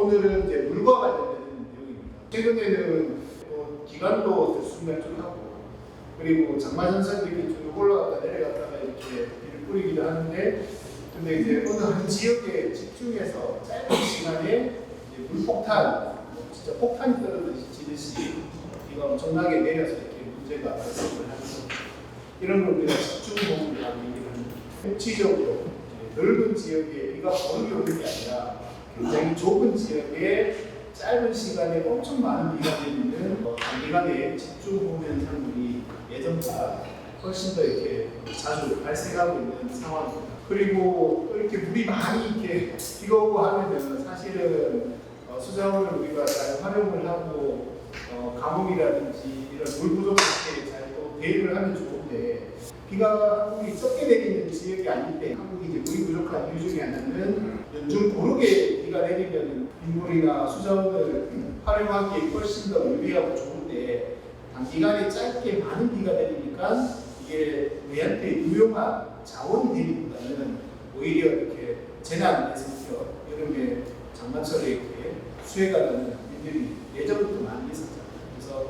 오늘은 이제 물과 관련된 내용입니다. 최근에는 기관도 들쑥날쑥하고 그리고 장마전선이 이렇게 쭉 올라갔다 내려갔다가 이렇게 비를 뿌리기도 하는데, 근데 이제 어느 한 지역에 집중해서 짧은 시간에 이제 물폭탄, 진짜 폭탄이 떨어지듯이 비가 엄청나게 내려서 이렇게 문제가 발생을 하는 거, 이런 걸 우리가 집중호우라고 얘기를 합니다. 일치적으로 넓은 지역에 비가 거의 오는 게 아니라 굉장히 좁은 지역에 짧은 시간에 엄청 많은 비가 내리는 단기간에 집중호우 현상들이 예전보다 훨씬 더 이렇게 자주 발생하고 있는 상황입니다. 그리고 이렇게 물이 많이 이렇게 비가 오고 하면은 사실은 수자원을 우리가 잘 활용을 하고 가뭄이라든지 이런 물 부족 상태에 잘 또 대응을 하면 좋은데, 비가 한국이 적게 내리는 지역이 아닐 때 한국이 이제 물이 부족한 이유 중에 하나는 연중 고르게 비가 내리면 빗물이나 수자원을 활용하기에 훨씬 더 유리하고 좋은데, 단기간에 짧게 많은 비가 내리니까 이게 우리한테 유용한 자원이 되기보다는 오히려 이렇게 재난의 성격, 여름에 장마철에 이렇게 수해가 나는 일들이 예전부터 많이 있었잖아요. 그래서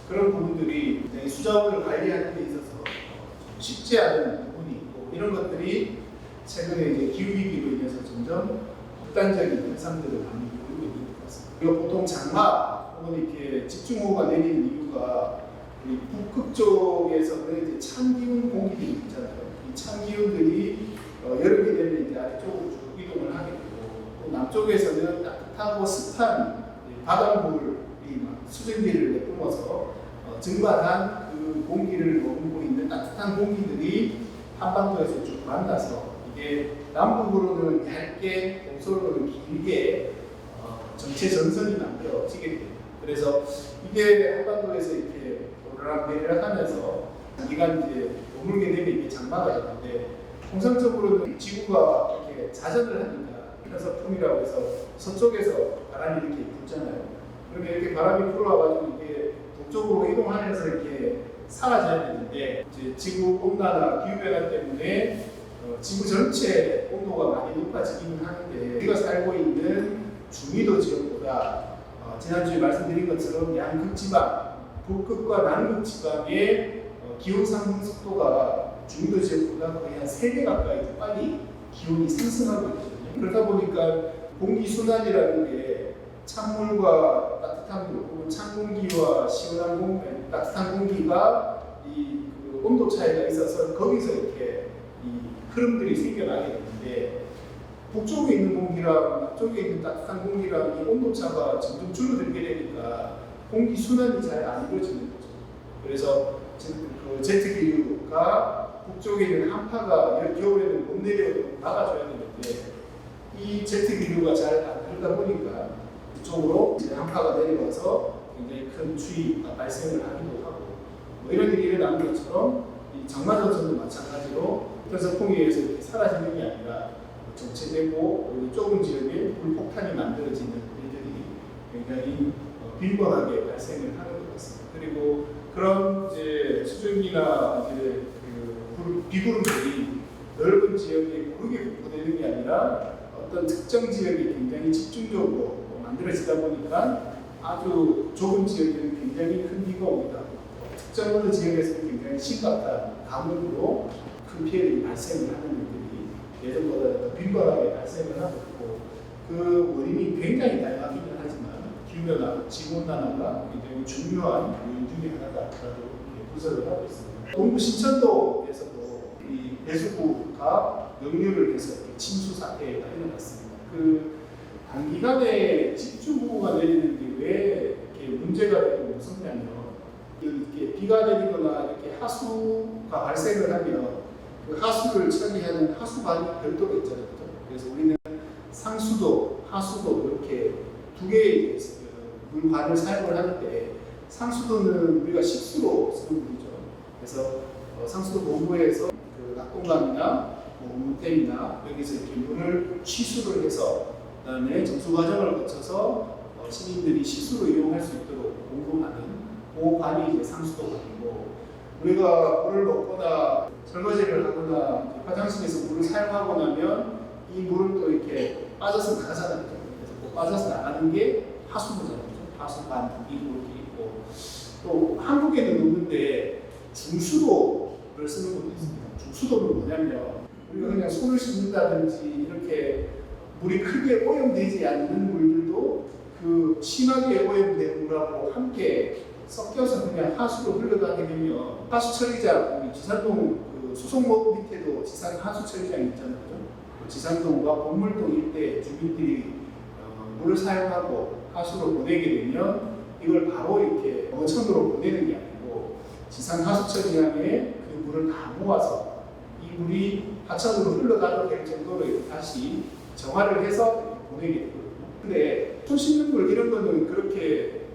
그런 부분들이 수자원을 관리하는 데 있어서 쉽지 않은 부분이 있고, 이런 것들이 최근에 이제 기후위기로 인해서 점점 극단적인 현상들을 많이 보이고 있는 것 같습니다. 우리가 보통 장마 혹은 이렇게 집중호우가 내리는 이유가 우리 북극 쪽에서는 이제 찬 기운 공기들이 있잖아요. 이 찬 기운들이 여름이 되면 이제 아래쪽으로 쭉 이동을 하게 되고, 또 남쪽에서는 따뜻하고 습한 바닷물이 막 수증기를 내뿜어서 증발한 그 공기를 머금고 있는 따뜻한 공기들이 한반도에서 쭉 만나서 이게 남북으로는 얇게 동서로는 길게 전체 전선이 만들어지게 됩니다. 그래서 이게 한반도에서 이렇게 오르락내리락 하면서 기간 이제 머물게 되면 이게 장마가 되는데, 통상적으로는 지구가 이렇게 자전을 하니까 편서풍이라고 해서 서쪽에서 바람이 이렇게 불잖아요. 그러면 이렇게 바람이 불어와가지고 이게 북쪽으로 이동하면서 이렇게 사라져야 되는데, 이제 지구 온난화, 기후변화 때문에 지구 전체 온도가 많이 높아지기는 하는데, 우리가 살고 있는 중위도 지역보다 지난주에 말씀드린 것처럼 양극지방, 북극과 남극 지방의 기온 상승 속도가 중위도 지역보다 거의 한 3배 가까이 더 빨리 기온이 상승하고 있거든요. 그러다 보니까 공기 순환이라는 게 찬물과 따뜻한 물, 혹은 찬 공기와 시원한 공기, 따뜻한 공기가 그 온도 차이가 있어서 거기서 이렇게 이 흐름들이 생겨나게 되는데, 북쪽에 있는 공기랑 남쪽에 있는 따뜻한 공기랑 이 온도차가 점점 줄어들게 되니까 공기 순환이 잘 안 이루어지는 거죠. 그래서 그 제트 기류가 북쪽에 있는 한파가 겨울에는 못 내려오도록 막아줘야 되는데, 이 제트 기류가 잘 안 흐르다 보니까 이쪽으로 이제 한파가 내려와서 굉장히 큰 추위가 발생을 하기도 하고, 뭐 이런 일이 일어나는 것처럼 이 장마전선도 마찬가지로 편서풍에 의해서 이렇게 사라지는 게 아니라 정체되고 좁은 지역에 물폭탄이 만들어지는 일들이 굉장히 빈번하게 발생을 하는 것 같습니다. 그리고 그런 이제 수증기나 이제 그 비구름들이 넓은 지역에 고르게 분포되는 게 아니라 어떤 특정 지역이 굉장히 집중적으로 만들어지다 보니까 아주 좁은 지역에는 굉장히 큰 비가 옵니다. 특정 어느 지역에서는 굉장히 심각한 가뭄으로 큰 피해들이 발생을 하는 일들이 예전보다 더 빈번하게 발생을 하고 있고, 그 원인이 굉장히 다양하기는 하지만 기후변화, 지구온난화가 굉장히 중요한 요인 중에 하나다라고 분석을 하고 있습니다. 동부 신천도에서도 이 배수구가 역류를 해서 침수 사태가 일어났습니다. 그 단기간에 집중호우가 내리는 게 왜 이렇게 문제가 되고 무섭냐면, 이렇게 비가 내리거나 이렇게 하수가 발생을 하면 그 하수를 처리하는 하수관이 별도로 있잖아요. 그래서 우리는 상수도, 하수도 이렇게 두 개의 물관을 사용을 하는데, 상수도는 우리가 식수로 쓰는 물이죠. 그래서 상수도 본부에서 그 낙동강이나 문댐이나 여기서 이렇게 물을 취수를 해서 그다음에 정수 과정을 거쳐서 시민들이 식수로 이용할 수 있도록 공급하는 그 관이 이제 상수도관이고, 우리가 물을 먹거나 설거지를 하거나 화장실에서 물을 사용하고 나면 이 물은 또 이렇게 빠져서 나가잖아요. 그래서 그 빠져서 나가는 게 하수구잖아요. 하수관 이렇게 있고 또 한국에는 없는데 중수도를 쓰는 것도 있습니다. 중수도는 뭐냐면 우리가 그냥 손을 씻는다든지 이렇게 물이 크게 오염되지 않는 물들도 그 심하게 오염된 물하고 함께 섞여서 그냥 하수로 흘러가게 되면 하수 처리장, 우리 지산동 그 수송목 밑에도 지산 하수 처리장이 있잖아요. 그 지산동과 본물동 일대 주민들이 물을 사용하고 하수로 보내게 되면 이걸 바로 이렇게 어천으로 보내는 게 아니고 지산 하수 처리장에 그 물을 다 모아서 이 물이 하천으로 흘러가도 될 정도로 다시 정화를 해서 보내게 되거든요. 근데 손 씻는 물 이런 거는 그렇게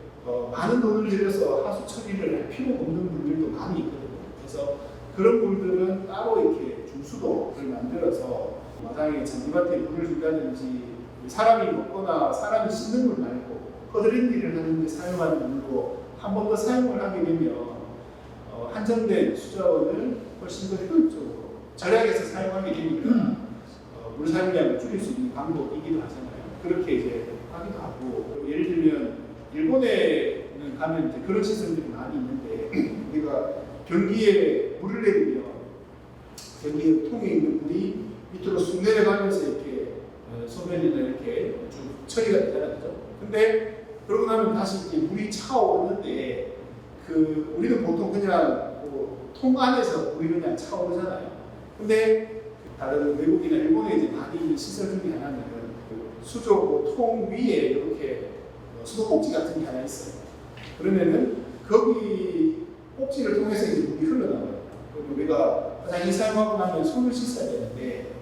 많은 돈을 들여서 하수 처리를 할 필요가 없는 물들도 많이 있거든요. 그래서 그런 물들은 따로 이렇게 중수도를 만들어서 마당에 잔디밭에 물을 준다든지 사람이 먹거나 사람이 씻는 물 말고 허드렛 일을 하는데 사용하는 물로 한 번 더 사용을 하게 되면 한정된 수자원을 훨씬 더 효율적으로 절약해서 사용하게 되니까 물 사용량을 줄일 수 있는 방법이기도 하잖아요. 그렇게 이제 하기도 하고 예를 들면 일본에는 가면 이제 그런 시설들이 많이 있는데 우리가 변기에 물을 내리면 변기에 통에 있는 물이 밑으로 쑥 내려가면서 이렇게 소변이나 이렇게 쭉 처리가 되잖아요. 그죠? 근데 그러고 나면 다시 이제 물이 차오르는데 그 우리는 보통 그냥 통 안에서 물이 그냥 차오르잖아요. 근데 다른 외국이나 일본에 이제 많이 있는 시설 중에 하나는 그 수조 통 위에 이렇게 수도꼭지 같은 게 하나 있어요. 그러면은 거기 꼭지를 통해서 이제 물이 흘러나와요. 그리고 우리가 화장실 사용하고 나면 손을 씻어야 되는데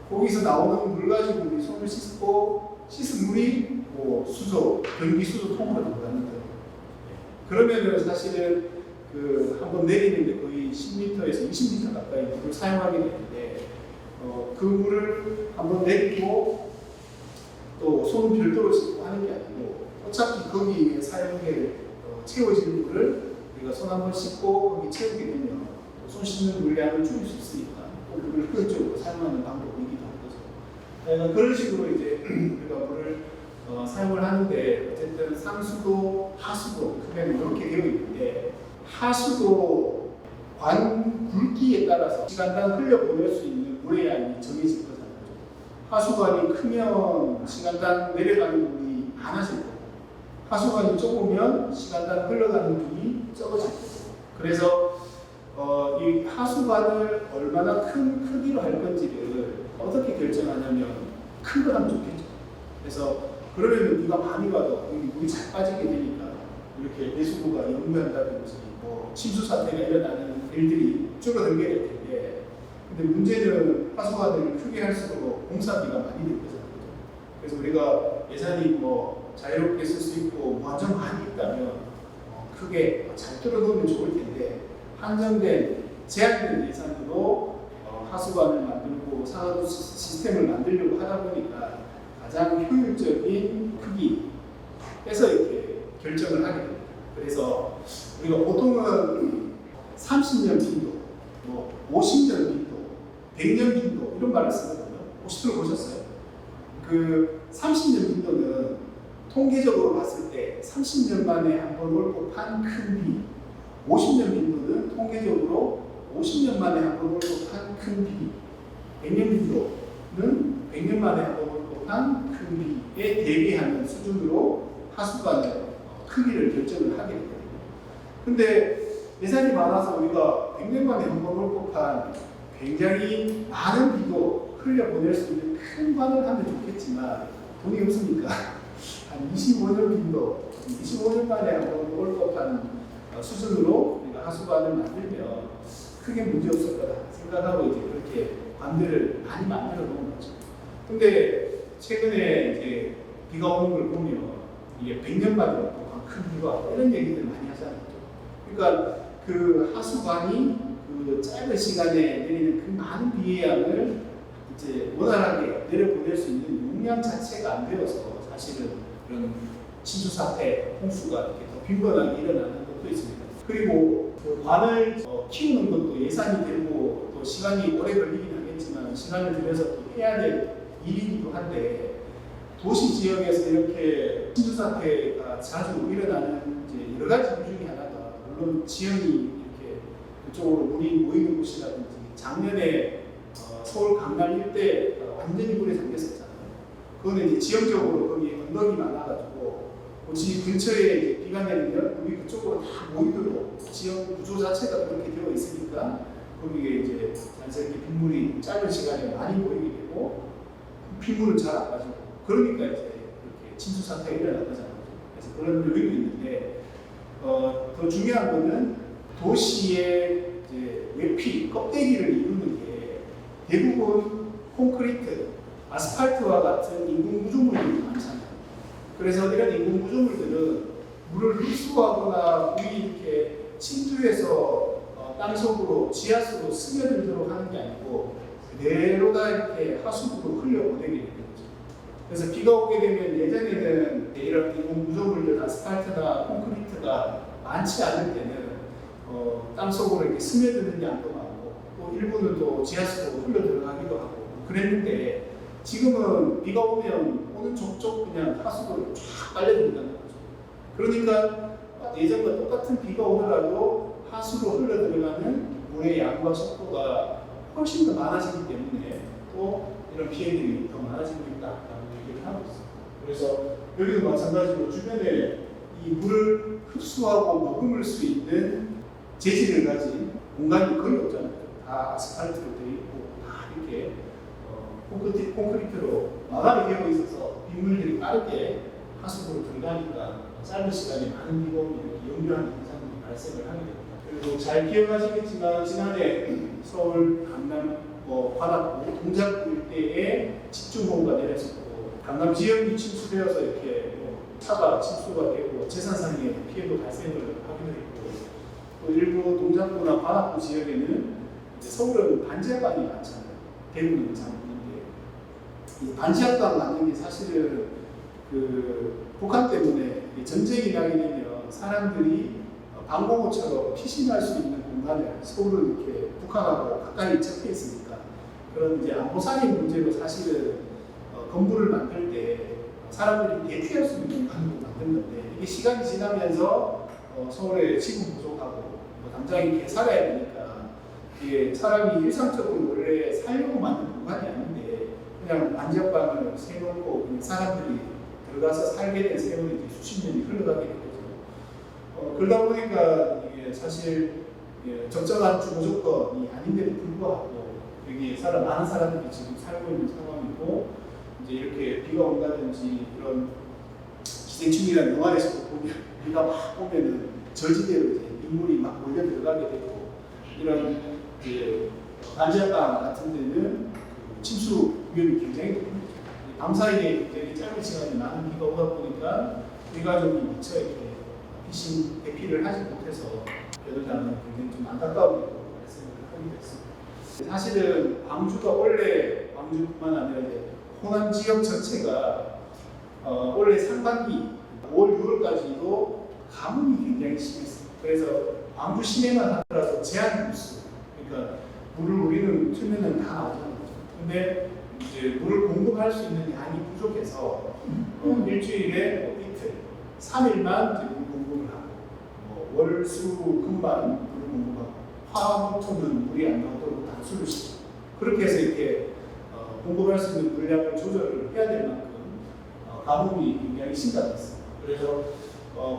거기서 나오는 물 가지고 우리 손을 씻고 씻은 물이 수조, 변기 수조 통으로 들어가는 거예요. 그러면은 사실은 그 한번 내리는데 거의 10m에서 20m 가까이 물을 사용하게 되는데 그 물을 한번 내리고 또 손은 별도로 씻고 하는 게 아니고 어차피 거기에 사용될 채워지는 물을 우리가 손 한번 씻고 거기 채우게 되면 손 씻는 물량을 줄일 수 있으니까 또 물을 효율적으로 사용하는 방법이기도 하거든요. 그런 식으로 이제 우리가 물을 사용을 하는데 어쨌든 상수도, 하수도 크게 이렇게 되어 있는데 하수도 관 굵기에 따라서 시간당 흘려보낼 수 있는 물의 양이 정해질 거잖아요. 하수관이 크면 시간당 내려가는 물이 많아질 거고 하수관이 좁으면 시간당 흘러가는 물이 적어질 거고 그래서 이 하수관을 얼마나 큰 크기로 할 건지를 어떻게 결정하냐면 큰 걸 하면 좋겠죠. 그래서 그러면 비가 많이 와도 물이 잘 빠지게 되니까 이렇게 배수구가 역류한다든지 침수 사태가 일어나는 일들이 줄어들게 될 텐데 근데 문제는 하수관을 크게 할수록 공사비가 많이 들 거잖아요. 그래서 우리가 예산이 자유롭게 쓸 수 있고 완전 많이 있다면 크게 잘 뚫어놓으면 좋을 텐데 한정된 제한된 예산으로 하수관을 만들고 상하수 시스템을 만들려고 하다 보니까 가장 효율적인 크기에서 이렇게 결정을 하게 됩니다. 그래서 우리가 보통은 30년 빈도, 50년 빈도, 100년 빈도 이런 말을 쓰거든요. 혹시 들어보셨어요? 그 30년 빈도는 통계적으로 봤을 때 30년 만에 한 번 올 법한 큰 비, 50년 빈도는 통계적으로 50년 만에 한 번 올 법한 큰 비, 100년 빈도는 100년 만에 한 번 올 법한 큰 비에 대비하는 수준으로 하수관의 크기를 결정을 하게 되거든요. 근데 예산이 많아서 우리가 100년 만에 한 번 올 법한 굉장히 많은 비도 흘려보낼 수 있는 큰 관을 하면 좋겠지만 돈이 없으니까 한 25년 빈도, 25년 만에 한 번 올 법한 수준으로 우리가 하수관을 만들면 크게 문제 없을 거다 생각하고 이제 그렇게 관들을 많이 만들어 놓은 거죠. 근데 최근에 이제 비가 오는 걸 보면 이게 100년 만에 올 법한 큰 비가 이런 얘기들 많이 하잖아요. 그러니까 그 하수관이 그 짧은 시간에 내리는 그 많은 비의 양을 이제 원활하게 내려보낼 수 있는 용량 자체가 안 되어서 사실은 그런 침수 사태, 홍수가 이렇게 더 빈번하게 일어나는 것도 있습니다. 그리고 그 관을 키우는 것도 예산이 들고 또 시간이 오래 걸리긴 하겠지만 시간을 들여서 또 해야 될 일이기도 한데 도시 지역에서 이렇게 침수 사태가 자주 일어나는 이제 여러 가지 이유 중에 하나가 물론 지형이 이렇게 그쪽으로 물이 모이는 곳이라든지 작년에 서울 강남 일대 완전히 물에 잠겼었잖아요. 그거는 이제 지형적으로 거기 언덕이 많아가지고 집 근처에 이제 비가 내리면 물이 그쪽으로 다 모이도록 지형 구조 자체가 그렇게 되어 있으니까 거기에 이제 자연스럽게 빗물이 짧은 시간에 많이 모이게 되고 빗물은 잘 안 빠지고 그러니까 이제 이렇게 침수 사태가 일어나는 거잖아요. 그래서 그런 요인이 있는데 더 중요한 거는 도시의 이제 외피 껍데기를 이루는 게 대부분 콘크리트, 아스팔트와 같은 인공 구조물들이 많잖아요. 그래서 이런 인공 구조물들은 물을 흡수하거나 물이 이렇게 침투해서 땅속으로 지하수로 스며들도록 하는 게 아니고 그대로 다 이렇게 하수구로 흘려보내게 되는 거죠. 그래서 비가 오게 되면 예전에는 이런 인공 구조물들 아스팔트나 콘크리트가 많지 않을 때는 땅속으로 이렇게 스며드는 양도 많고 또 일부는 또 지하수로 흘러 들어가기도 하고 그랬는데 지금은 비가 오면 오는 족족 그냥 하수구로 쫙 빨려든다는 거죠. 그러니까 예전과 똑같은 비가 오더라도 하수로 흘러 들어가는 물의 양과 속도가 훨씬 더 많아지기 때문에 또 이런 피해들이 더 많아지고 있다라는 얘기를 하고 있습니다. 그래서 여기도 마찬가지로 주변에 이 물을 흡수하고 머금을 수 있는 재질을 가진 공간이 거의 없잖아요. 다 아스팔트로 되어 있고 다 이렇게 콘크리트로 마감이 되어 있어서 빗물들이 빠르게 하수구로 들어가니까 짧은 시간에 많은 비가 오면 이렇게 역류하는 현상들이 발생을 하게 됩니다. 그리고 잘 기억하시겠지만 지난해 서울 강남 관악구 동작구 일대에 집중호우가 내렸었고 강남 지역이 침수되어서 이렇게 차가 침수가 되고 재산상의 피해도 발생을 하기도 했고 또 일부 동작구나 관악구 지역에는 이제 서울은 반지하방이 많잖아요. 대구는 잘 없는데 이 반지하방 많은 게 사실은 그 북한 때문에 전쟁이 나게 되면 사람들이 방공호처럼 피신할 수 있는 공간을 서울은 이렇게 북한하고 가까이 접해 있으니까 그런 이제 안보상의 문제로 사실은 건물을 만들 때 사람들이 대피할 수 있는 공간으로 만든 건데 이게 시간이 지나면서 서울의 지구 부족하고 당장 이렇게 살아야 되니까 이게 사람이 일상적으로 원래 살려고 만든 공간이 아닌데 그냥 반지하방을 세놓고 그냥 사람들이 들어가서 살게 된 세월이 이제 수십 년이 흘러가게 되거든요. 그러다 보니까 이게 사실 적절한 주거 조건이 아닌데도 불구하고 여기 많은 사람들이 지금 살고 있는 상황이고 이제 이렇게 비가 온다든지 이런 기생충이라는 영화에서도 보면 비가 막 오면은 저지대로 이제 인물이 막 몰려 들어가게 되고 이런 이제 반지하방 같은 데는 그 침수 위험이 굉장히 높습니다. 밤사이에 굉장히 짧은 시간에 많은 비가 오다 보니까 일가족이 미처 이렇게 피신 대피를 하지 못해서 여덟자는 굉장히 좀 안타까운 일로 발생을 하게 됐습니다. 사실은 광주가 원래 광주뿐만 아니라 이제 호남 지역 전체가 원래 상반기 5월, 6월까지도 가뭄이 굉장히 심했어요. 그래서 광주 시내만 하더라도 제한 부수, 그러니까 물을 우리는 틀면은 다 나오잖아요. 근데 이제 물을 공급할 수 있는 양이 부족해서 일주일에 이틀, 3일만 물 공급을 하고 월, 수, 금만 물을 공급하고 화목토는 물이 안 나오도록 단수를 시키고 그렇게 해서 이렇게 공급할 수 있는 물량을 조절을 해야 될 만큼 가뭄이 굉장히 심각했습니다. 그래서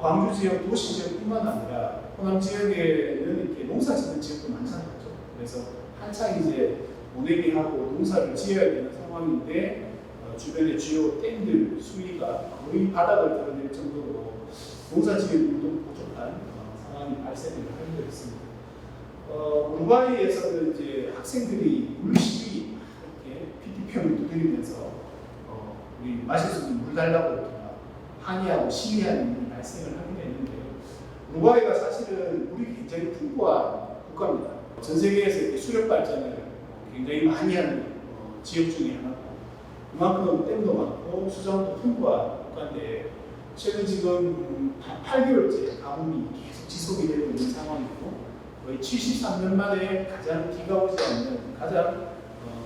광주 지역, 도시 지역뿐만 아니라 호남 지역에는 이렇게 농사 짓는 지역도 많잖아요. 그래서 한창 이제 모내기하고 농사를 지어야 되는 상황인데 주변의 주요 댐들 수위가 거의 바닥을 드러낼 정도로 농사 지을 물도 부족한 상황이 발생을 하게 되었습니다. 우루과이에서는 이제 학생들이 물 시위 이렇게 PT표를 두드리면서 우리 마실 수 있는 물 달라고 했거나 항의하고 시위하는 일이 발생을 하게 됐는데요. 우루과이가 사실은 물이 굉장히 풍부한 국가입니다. 전 세계에서 이렇게 수력 발전을 굉장히 많이 하는 지역 중에 하나고 그만큼 댐도 많고 수정도 풍부한 국가인데 최근 지금 8개월째 가뭄이 계속 지속이 되고 있는 상황이고 거의 73년 만에 가장 비가 오지 않는 가장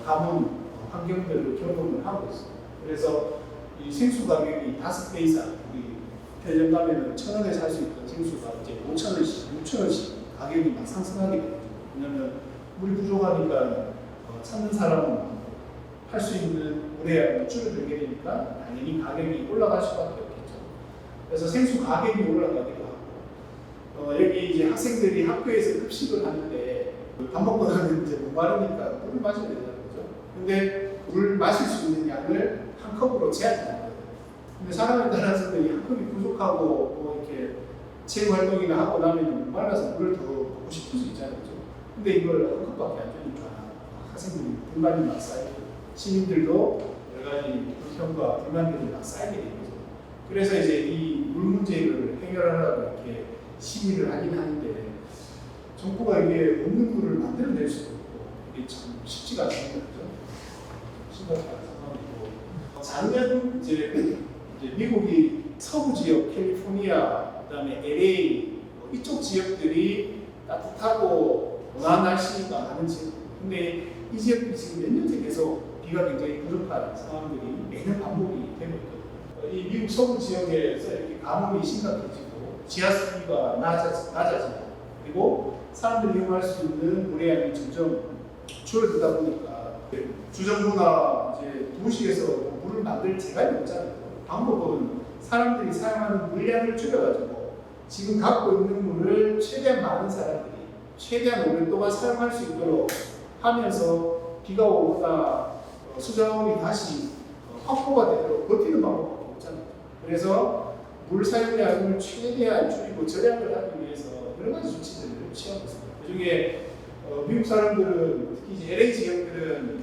가뭄 환경들을 경험을 하고 있습니다. 그래서 이 생수 가격이 5배 이상, 우리 편의점 가면은 1,000원에 살 수 있던 생수가 이제 5,000원씩, 6,000원씩 가격이 막 상승하게 되죠. 왜냐면 물이 부족하니까 찾는 사람은 할 수 있는 물의 양이 줄어들게 되니까 당연히 가격이 올라갈 수밖에 없겠죠. 그래서 생수 가격이 올라가기도 하고, 여기 이제 학생들이 학교에서 급식을 하는데 밥 먹고 나면 이제 목마르니까 물을 마셔야 되잖아요. 그죠? 근데 물 마실 수 있는 양을 한 컵으로 제한하는 거예요. 근데 사람에 따라서는 한 컵이 부족하고 뭐 이렇게 체육 활동이나 하고 나면 목말라서 물을 더 먹고 싶을 수 있잖아요. 그죠? 근데 이걸 한 컵밖에 안 주니까 학생들이 불만이 막 쌓이고 시민들도 여러 가지 불평과 불만들이 막 쌓이게 되는 거죠. 그래서 이제 이 물 문제를 해결하려고 이렇게 시위를 하긴 하는데 정부가 이게 없는 물을 만들어낼 수도 없고 이게 참 쉽지가 않은 거죠. 심각한 상황이고 작년 이제 미국이 서부 지역 캘리포니아 그다음에 LA 이쪽 지역들이 따뜻하고 온화한 날씨가 많은 지역. 근데 이 지역이 지금 몇 년째 계속 비가 굉장히 부족한 상황들이 매년 반복이 되고 있거든요. 이 미국 서부 지역에서 이렇게 가뭄이 심각해지고 지하수위가 낮아지고 그리고 사람들이 이용할 수 있는 물의 양이 점점 줄어들다 보니까 주정부나 이제 도시에서 물을 만들 재간이 없잖아요. 방법은 사람들이 사용하는 물량을 줄여가지고 지금 갖고 있는 물을 최대한 많은 사람들이 최대한 오랫동안 사용할 수 있도록 하면서 비가 오거나 수자원이 다시 확보가 되도록 버티는 방법밖에 없잖아요. 그래서 물 사용량을 최대한 줄이고 절약을 하기 위해서 여러 가지 조치들을 취하고 있습니다. 그중에 미국 사람들은 특히 이제 LA 지역들은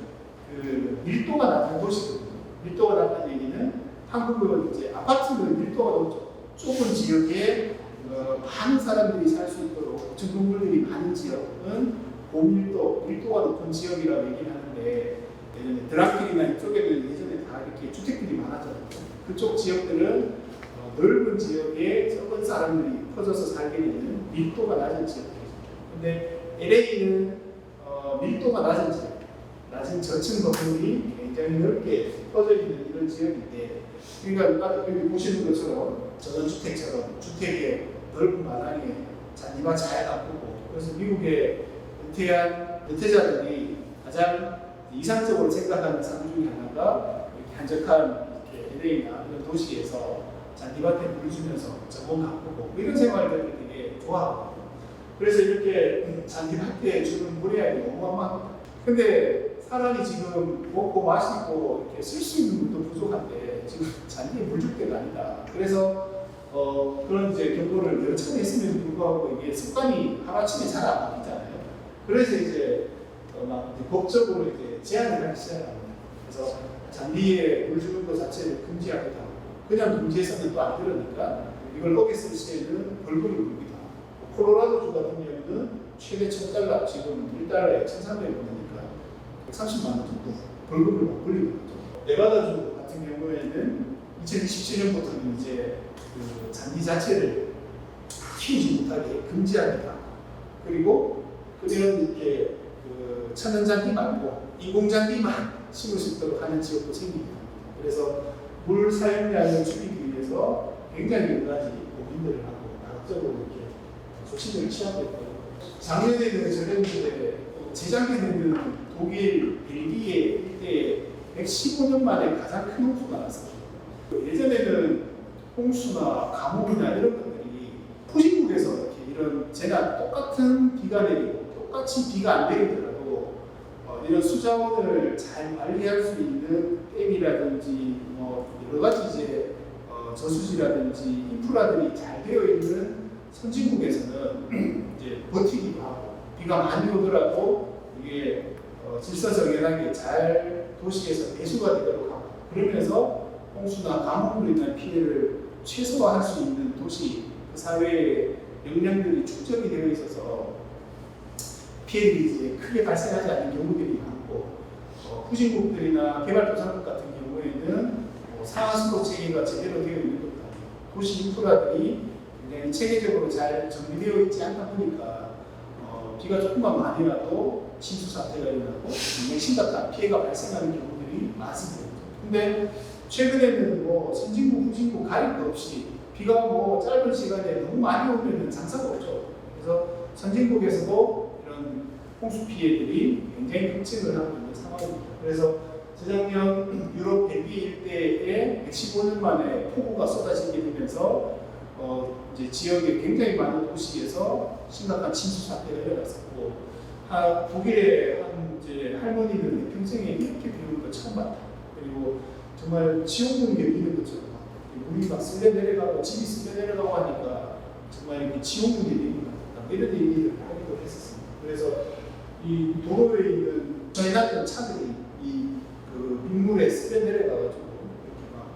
그 밀도가 낮은 도시거든요. 밀도가 낮다는 얘기는 한국은 이제 아파트는 밀도가 높죠. 좁은 지역에 많은 사람들이 살 수 있도록 건물들이 많은 지역은 고밀도, 밀도가 높은 지역이라고 얘기를 하는데 예전에 드라킬이나 이쪽에는 예전에 다 이렇게 주택들이 많았잖아요. 그쪽 지역들은 넓은 지역에 적은 사람들이 퍼져서 살게 되는 밀도가 낮은 지역들이죠. 근데 LA는 밀도가 낮은 지역, 낮은 저층 건물이 굉장히 넓게 퍼져 있는 이런 지역인데, 그러니까 여기 보시는 것처럼 전원주택처럼 주택의 넓은 마당에 잔디밭 잘 가꾸고, 그래서 미국의 은퇴자들이 가장 이상적으로 생각하는 삶 중에 하나가 이렇게 한적한 LA나 이런 도시에서 잔디밭에 물 주면서 정원 가꾸고 이런 생활들을 되게 좋아하거든요. 그래서 이렇게 잔디밭에 주는 물의 양이 어마어마합니다. 근데 사람이 지금 먹고 마시고 이렇게 쓸 수 있는 물도 부족한데 지금 잔디에 물 줄 때가 아니다. 그래서 그런 이제 경고를 여러 차례 했음에도 불구하고 이게 습관이 하루아침에 잘 안 바뀌잖아요. 그래서 이제 막 법적으로 이제 제한을 하기 시작합니다. 그래서 잔디에 물 주는 것 자체를 금지하기도 하고, 그냥 금지해서는 또 안 들으니까 이걸 어겼을 시에는 벌금을 물기도 하고, 콜로라도주 같은 경우는 최대 $1,000, 지금 1달러에 1,300원이니까 130만 원 정도 벌금을 물리는 거죠. 네바다주 같은 경우에는 2027년부터는 이제 그 잔디 자체를 키우지 못하게 금지합니다. 그리고 그런 이렇게 그 천연잔디 말고 인공잔디만 심을 수 있도록 하는 지역도 생깁니다. 그래서 물 사용량을 줄이기 위해서 굉장히 여러 가지 고민들을 하고 다각적으로 이렇게 조치들을 취하고 있고요. 작년에는 저랬는데 재작년에는 독일, 벨기에 일대에 115년 만에 가장 큰 홍수가 났어요. 예전에는 홍수나 가뭄이나 이런 것들이 후진국에서 이렇게 이런 제가 똑같은 비가 내리고 똑같이 비가 안 내리더라도 이런 수자원을 잘 관리할 수 있는 댐이라든지 여러 가지 이제 저수지라든지 인프라들이 잘 되어 있는 선진국에서는 이제 버티기도 하고 비가 많이 오더라도 이게 질서정연하게 잘 도시에서 배수가 되도록 하고, 그러면서 홍수나 가뭄으로 인한 피해를 최소화할 수 있는 도시, 그 사회의 역량들이 축적이 되어 있어서 피해들이 이제 크게 발생하지 않는 경우들이 많고, 후진국들이나 개발도상국 같은 경우에는 상하수도 체계가 제대로 되어 있는 것도 아니고 도시 인프라들이 굉장히 체계적으로 잘 정비되어 있지 않다 보니까 비가 조금만 많이 나도 침수 사태가 일어나고 굉장히 심각한 피해가 발생하는 경우들이 많습니다. 근데 최근에는 뭐 선진국, 후진국 가릴 것 없이 비가 뭐 짧은 시간에 너무 많이 오면 장사가 없죠. 그래서 선진국에서도 이런 홍수 피해들이 굉장히 급증을 하고 있는 상황입니다. 그래서 재작년 유럽 벨기에 일대에 115년 만에 폭우가 쏟아지게 되면서 이제 지역의 굉장히 많은 도시에서 심각한 침수 사태가 일어났었고, 독일의 한 이제 할머니는 평생에 이렇게 비 오는 거 처음 봤다. 그리고 정말 지옥문이 열리는 것처럼 물이 막 쓸려 내려가고 집이 쓸려 내려가고 하니까 정말 이렇게 지옥문이 열리는 것 같다. 이런 얘기를 하기도 했었습니다. 그래서 이 도로에 있는 저희났던 차들이 그 민물에 쓸려 내려가가지고 이렇게 막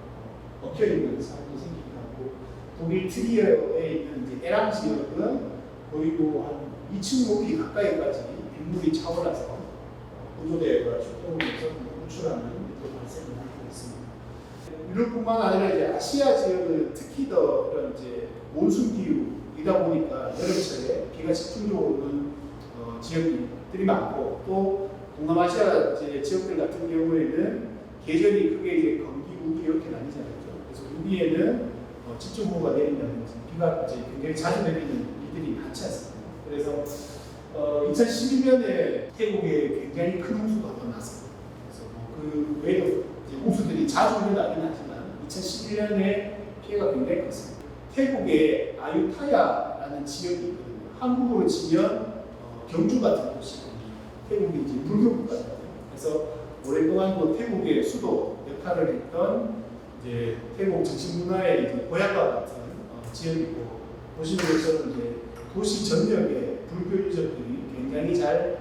엉켜 있는 상황이 생기기도 하고, 독일 트리어에 있는 이제 에랑 지역은 거의 뭐 한 2층 높이 가까이까지 빗물이 차올라서 구조대가 출동을 해서 구출하는 일도 발생을 하고 있습니다. 유럽뿐만 아니라 이제 아시아 지역은 특히 더 이런 이제 몬순 기후이다 보니까 여름철에 비가 집중적으로 오는 지역들이 많고, 또 동남아시아 지역들 같은 경우에는 계절이 크게 이제 건기, 우기 이렇게 나뉘잖아요. 그래서 우기에는 집중호우가 내린다든지 비가 이제 굉장히 자주 내리는 일들이 많지 않습니다. 그래서 2012년에 태국에 굉장히 큰 홍수가 한번 났습니다. 그래서 그 외에도 이제 홍수들이 자주 일어나긴 하지만 2011년에 피해가 굉장히 컸습니다. 태국에 아유타야라는 지역이 있거든요. 한국으로 치면 경주 같은 도시. 태국이 이제 불교 국가잖아요. 그래서 오랫동안 또 태국의 수도 역할을 했던 이제 태국 정신문화의 이제 고향과 같은 지역이고, 보시는 것처럼 이제 도시 전역에 불교 유적들이 굉장히 잘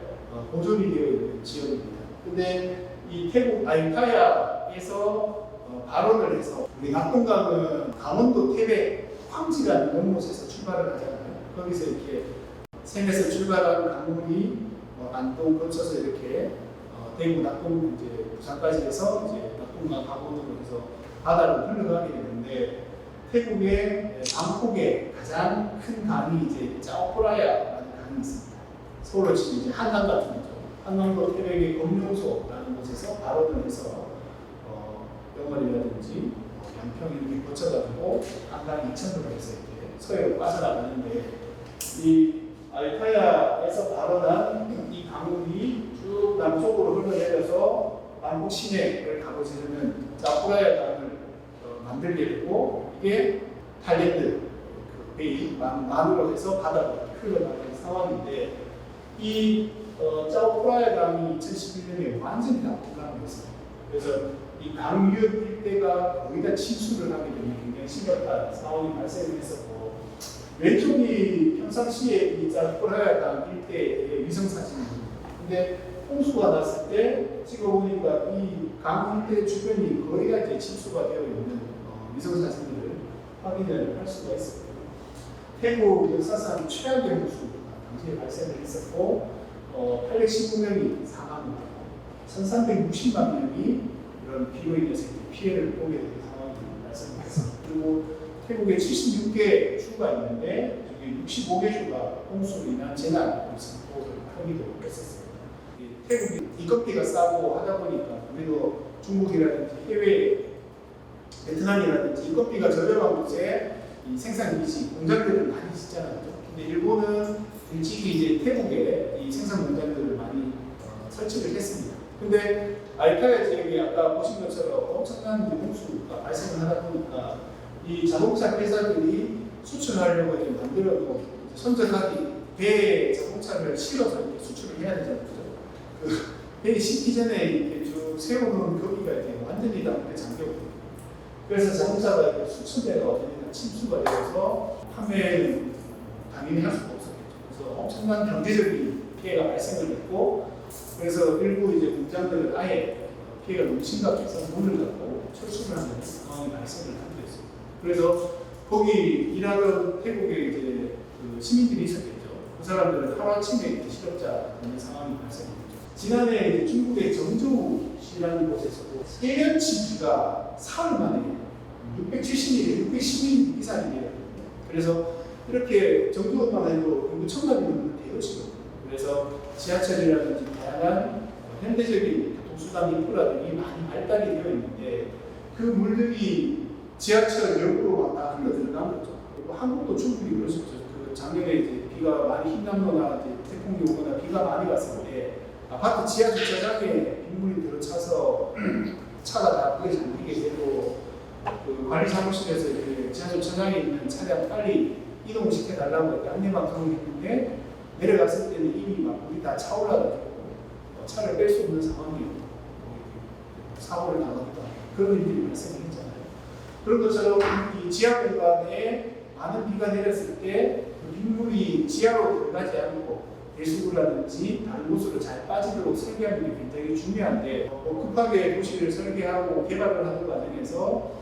보존이 되어 있는 지역입니다. 근데 이 태국 아유타야에서 발원을 해서, 우리 낙동강은 강원도 태백 황지라는 이런 곳에서 출발을 하잖아요. 거기서 이렇게 샘에서 출발한 강물이 안동 거쳐서 이렇게 대구 낙동 이제 부산까지 해서 이제 낙동강 강원도로 해서 바다로 흘러가게 되는데, 태국의 방콕에 가장 큰 강이 이제 짜오프라야라는 강이 있습니다. 서울로 치면 이제 한강 같은 거죠. 한강도 태백의 검룡소라는 곳에서 발원을 해서 영월이라든지 양평 이렇게 거쳐가지고 한강 이천으로 해서 이렇게 서해로 빠져나가는데, 이 아유타야에서 발원한 이 강물이 쭉 남쪽으로 흘러내려서 방콕 시내를 가보시면 짜오프라야 강을 만들게 되고, 이게 타일랜드 베이 만으로 해서 바다로 흘러나가는 상황인데, 이 짜오프라야 강이 2011년에 완전히 다 폭락했습니다. 그래서 이 강유역 일대가 거의 다 침수를 하게 되면 굉장히 심각한 상황이 발생을 했었고, 왼쪽이 평상시에 이 짜오프라야 강 일대의 위성 사진입니다. 근데 홍수가 났을 때 찍어보니까 이 강 일대 주변이 거의 다 이제 침수가 되어 있는 위성 사진들을 확인을 할 수가 있습니다. 태국 역사상 최악의 홍수가 당시에 발생을 했었고, 819명이 사망을 하고 1,360만 명이 이런 비로 인해서 피해를 보게 된 상황이 발생을 했습니다. 그리고 태국에 76개 주가 있는데 저기 65개 주가 홍수로 인한 재난을 선포를 하기도 했었습니다. 태국이 인건비가 싸고 하다 보니까 우리도 중국이라든지 해외 베트남이라든지 인건비가 저렴한 곳에 이 생산 기지 공장들을 많이 짓잖아요. 근데 일본은 일찍이 이제 태국에 이 생산 공장들을 많이 설치를 했습니다. 근데 아유타야 지역에 아까 보신 것처럼 엄청난 홍수가 발생을 하다 보니까 이 자동차 회사들이 수출하려고 이제 만들어도 선적하기 배에 자동차를 실어서 이렇게 수출을 해야 되잖아요. 그 배에 싣기 전에 이렇게 쭉 세워놓은 거기가 이렇게 완전히 다 잠겨버려요. 그래서 자동차가 이렇게 수천 대가 어디나 침수가 되어서 판매는 당연히 할 수가 없었겠죠. 그래서 엄청난 경제적인 피해가 발생을 했고, 그래서 일부 이제 공장들은 아예 피해가 너무 심각해서 문을 닫고 철수를 하는 상황이 발생을 하게 됐습니다. 그래서 거기 일하던 태국에 이제 그 시민들이 있었겠죠. 그 사람들은 하루아침에 실업자 되는 상황이 발생했죠. 지난해 이제 중국의 정저우시라는 곳에서도 1년치 비가 사흘 만에 670mm, 610mm 이상이에요. 그래서 이렇게 정도만 해도 6천만 원이 되어지거든요. 그래서 지하철이라든지 다양한 현대적인 교통수단 인프라들이 많이 발달이 되어 있는데, 그 물들이 지하철역으로 다 흘러 들어간 거죠. 그리고 한국도 충분히 그럴 수 있죠. 그 작년에 이제 비가 많이 흰남노나 이제 태풍이 오거나 비가 많이 왔을 때 아파트 지하 주차장에 빗물이 들어차서 차가 다 거기 잠기게 되고 그 관리 사무실에서 이렇게 지하 주차장에 있는 차량 빨리 이동을 시켜달라고 이렇게 안내 방송을 했는데 내려갔을 때는 이미 막 물이 다 차올라가지고 차를 뺄 수 없는 상황이 사고를 당하기도 하고 그런 일들이 발생했잖아요. 그런 것처럼 이 지하 공간에 많은 비가 내렸을 때 그 빗물이 지하로 들어가지 않고 배수구라든지 다른 곳으로 잘 빠지도록 설계하는 게 굉장히 중요한데 급하게 도시를 설계하고 개발을 하는 과정에서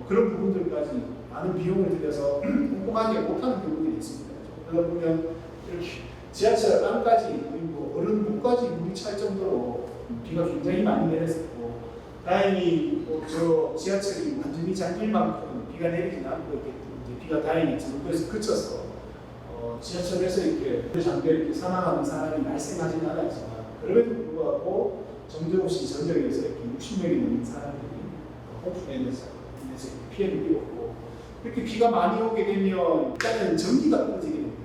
그런 부분들까지 많은 비용을 들여서 꼼꼼하게 못하는 경우들이 있습니다. 그러다 보면 이렇게 지하철 안까지 뭐 어른 목까지 물이 찰 정도로 비가 굉장히 많이 내렸었고 다행히 저 지하철이 완전히 잠길 만큼 비가 내리진 않고 이렇게 비가 다행히 정도에서 그쳐서 지하철에서 이렇게 잠겨 이렇게 사망하는 사람이 발생하지는 않았지만 그럼에도 불구하고 정재호시 전역에서 이렇게 60명이 넘는 사람들이 홍수에 인해서 피해를 입었고 이렇게 비가 많이 오게 되면 일단은 전기가 끊어지게 됩니다.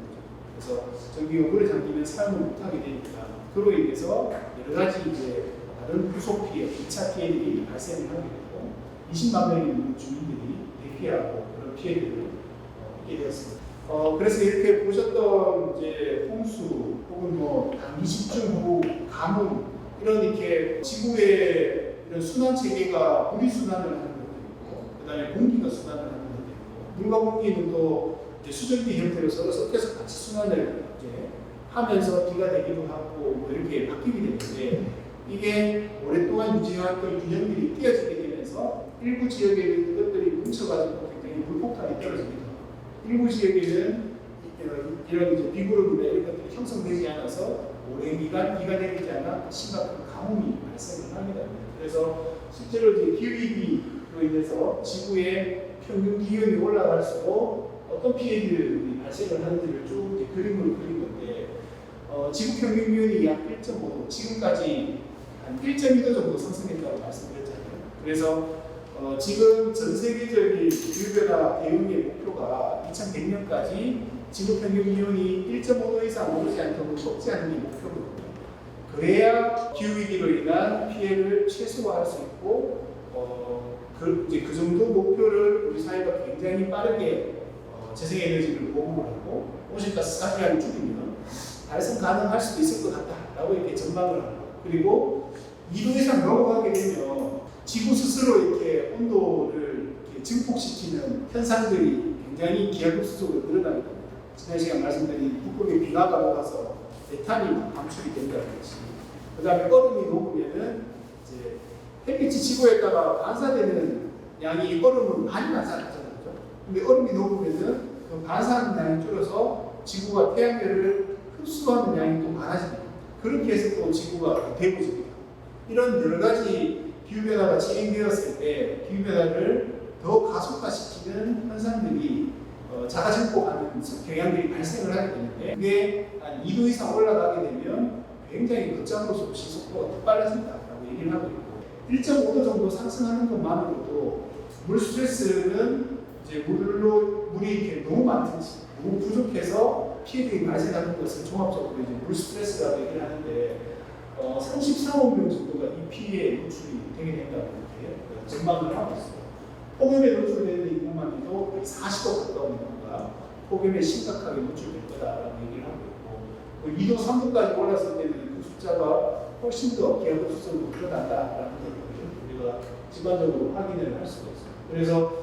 그래서 전기가 오래 잠기면 사용을 못하게 되니까 그로 인해서 여러 가지 이제 다른 후속 피해, 2차 피해들이 발생을 하게 되고 20만 명이 넘는 주민들이 대피하고 그런 피해들을 입게 되었습니다. 그래서 이렇게 보셨던 이제 홍수 혹은 뭐 단기 집중 후 가뭄 이런 이렇게 지구의 이런 순환 체계가 물이 순환을 하는 것도 있고 그다음에 공기가 순환을 하는 것도 있고 물과 공기는 또 이제 수증기 형태로 서로 섞여서 같이 순환을 이제 하면서 비가 되기도 하고 뭐 이렇게 바뀌게 되는데 이게 오랫동안 유지해왔던 균형들이 띄어지게 되면서 일부 지역에 있는 것들이 뭉쳐가지고 굉장히 물폭탄이 떨어집니다. 일부 지역에는 이런 이제 비구름이나 이런 것들이 형성되지 않아서 오랜 기간 비가 내리지 않아 심각한 가뭄이 발생을 합니다. 그래서 실제로 이제 기후위기로 인해서 지구의 평균 기온이 올라갈수록 어떤 피해들이 발생을 하는지를 쭉 이제 그림으로 그린 건데 지구 평균 기온이 약 1.5도, 지금까지 한 1.2도 정도 상승했다고 말씀드렸잖아요. 그래서 지금 전 세계적인 기후변화 대응의 목표가 2100년까지 지구 평균 기온이 1.5도 이상 오르지 않도록 좁지 않는 게 목표거든요. 그래야 기후위기로 인한 피해를 최소화할 수 있고 그 정도 목표를 우리 사회가 굉장히 빠르게 재생에너지를 보급을 하고 온실가스 상량을 줄이면 달성 가능할 수도 있을 것 같다라고 이렇게 전망을 하고 그리고 2도 이상 넘어가게 되면 지구 스스로 이렇게 온도를 이렇게 증폭시키는 현상들이 굉장히 기하급수적으로 늘어나게 됩니다. 지난 시간 말씀드린 북극의 빙하가 녹아서 메탄이 방출이 된다든지, 그 다음에 얼음이 녹으면은 이제 햇빛이 지구에다가 반사되는 양이 얼음은 많이 반사하잖아요. 근데 얼음이 녹으면은 그 반사하는 양이 줄어서 지구가 태양열을 흡수하는 양이 또 많아집니다. 그렇게 해서 또 지구가 대부집니다. 이런 여러 가지 기후변화가 진행되었을 때 기후변화를 더 가속화시키는 현상들이 자가증폭하는 경향들이 발생을 하게 되는데 그게 한 2도 이상 올라가게 되면 굉장히 걷잡을 수 없이 속도가 더 빨라진다라고 얘기를 하고 있고 1.5도 정도 상승하는 것만으로도 물 스트레스는 이제 물이 이렇게 너무 많든지 너무 부족해서 피해들이 발생하는 것을 종합적으로 이제 물 스트레스라고 얘기를 하는데 33억 명 정도가 이 피해에 노출이 되게 된다고 이렇게 전망을 하고 있어요. 폭염에 노출되는 인구만 해도 40억 가까운 인구가 폭염에 심각하게 노출될 거다라고 얘기를 하고 있고 2도, 3도까지 올랐을 때는 그 숫자가 훨씬 더 기하급수적으로 늘어난다라는 것을 우리가 직관적으로 확인을 할 수가 있어요. 그래서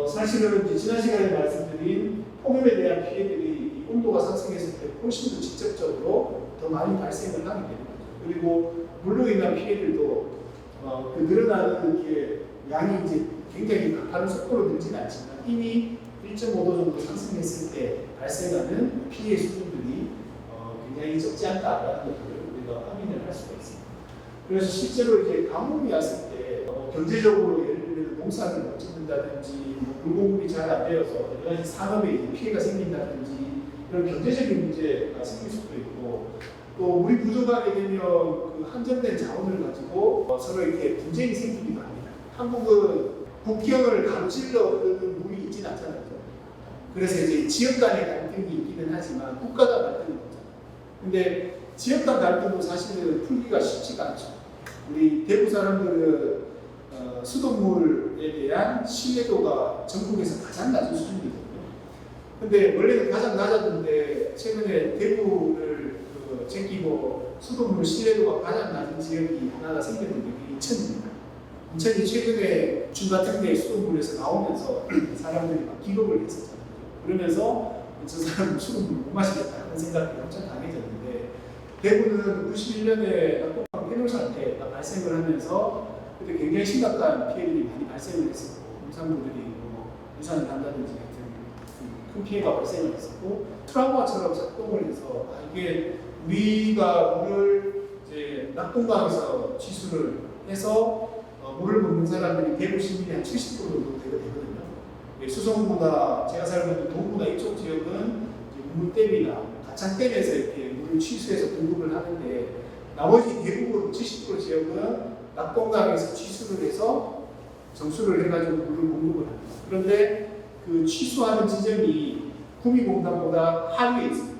사실은 이제 지난 시간에 말씀드린 폭염에 대한 피해들이 온도가 상승했을 때 훨씬 더 직접적으로 더 많이 발생을 하게 되는 거죠. 그리고 물로 인한 피해들도 그 늘어나는 게 양이 이제 굉장히 다른 속도로 늘지는 않지만 이미 1.5도 정도 상승했을 때 발생하는 피해 수준들이 굉장히 적지 않다라는 것을 우리가 확인을 할 수가 있습니다. 그래서 실제로 이제 가뭄이 왔을 때 경제적으로 예를 들면 농사를 못 짓는다든지 물공급이 잘 안 되어서 여러 가지 산업에 이제 피해가 생긴다든지 이런 경제적인 문제가 생길 수도 있고 또 물이 부족하게 되면 그 한정된 자원을 가지고 서로 이렇게 분쟁이 생기기도 합니다. 한국은 국경을 가로질러 흐르는 물이 있지는 않잖아요. 그래서 이제 지역 간의 갈등이 있기는 하지만 국가 간 갈등은 없잖아요. 근데 지역 간 갈등도 사실은 풀기가 쉽지가 않죠. 우리 대구 사람들은 수돗물에 대한 신뢰도가 전국에서 가장 낮은 수준이거든요. 근데 원래는 가장 낮았는데 최근에 대구를 제끼고 수돗물 신뢰도가 가장 낮은 지역이 하나가 생겼는데 그게 인천입니다. 인천이 최근에 준 같은 데 수돗물에서 나오면서 사람들이 막 기겁을 했었잖아요. 그러면서 저 사람은 수돗물 못 마시겠다 하는 생각이 엄청 강해졌는데 대구는 91년에 낙동강 폐놀 사태가 발생을 하면서 그때 굉장히 심각한 피해들이 많이 발생을 했었고 임산부들이 유산을 한다든지 큰 피해가 발생을 했었고 트라우마처럼 작동을 해서 이게 우리가 물을 이제 낙동강에서 취수를 해서 물을 먹는 사람들이 대구 시민이 한 70% 정도 되거든요. 수성구나 제가 살고 있는 동구나 이쪽 지역은 문댐이나 가창댐에서 이렇게 물을 취수해서 공급을 하는데 나머지 대부분 70% 지역은 낙동강에서 취수를 해서 정수를 해가지고 물을 공급을 합니다. 그런데 그 취수하는 지점이 구미공단보다 하류에 있습니다.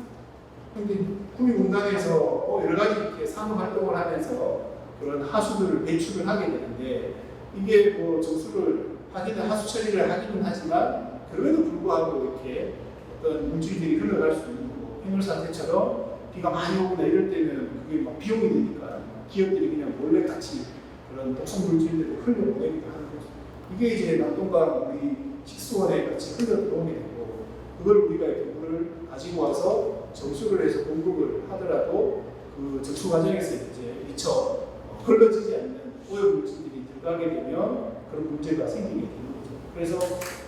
그런데 구미공단에서 여러 가지 이렇게 산업 활동을 하면서 그런 하수들을 배출을 하게 되는데 이게 뭐 정수를 하기는 하수 처리를 하기는 하지만 그럼에도 불구하고 이렇게 어떤 물질들이 흘러갈 수 있는 거고 폐놀 사태처럼 비가 많이 오거나 이럴 때는 그게 막 비용이 되니까 기업들이 그냥 몰래 같이 그런 독성 물질들을 흘려보내기도 하는 거죠. 이게 이제 낙동강 우리 식수원에 같이 흘러 들어오게 되고 그걸 우리가 이렇게 물을 가지고 와서 정수를 해서 공급을 하더라도 그 정수 과정에서 이제 미처 걸러지지 않는 오염 물질들이 들어가게 되면 그런 문제가 생기게 되는 거죠. 그래서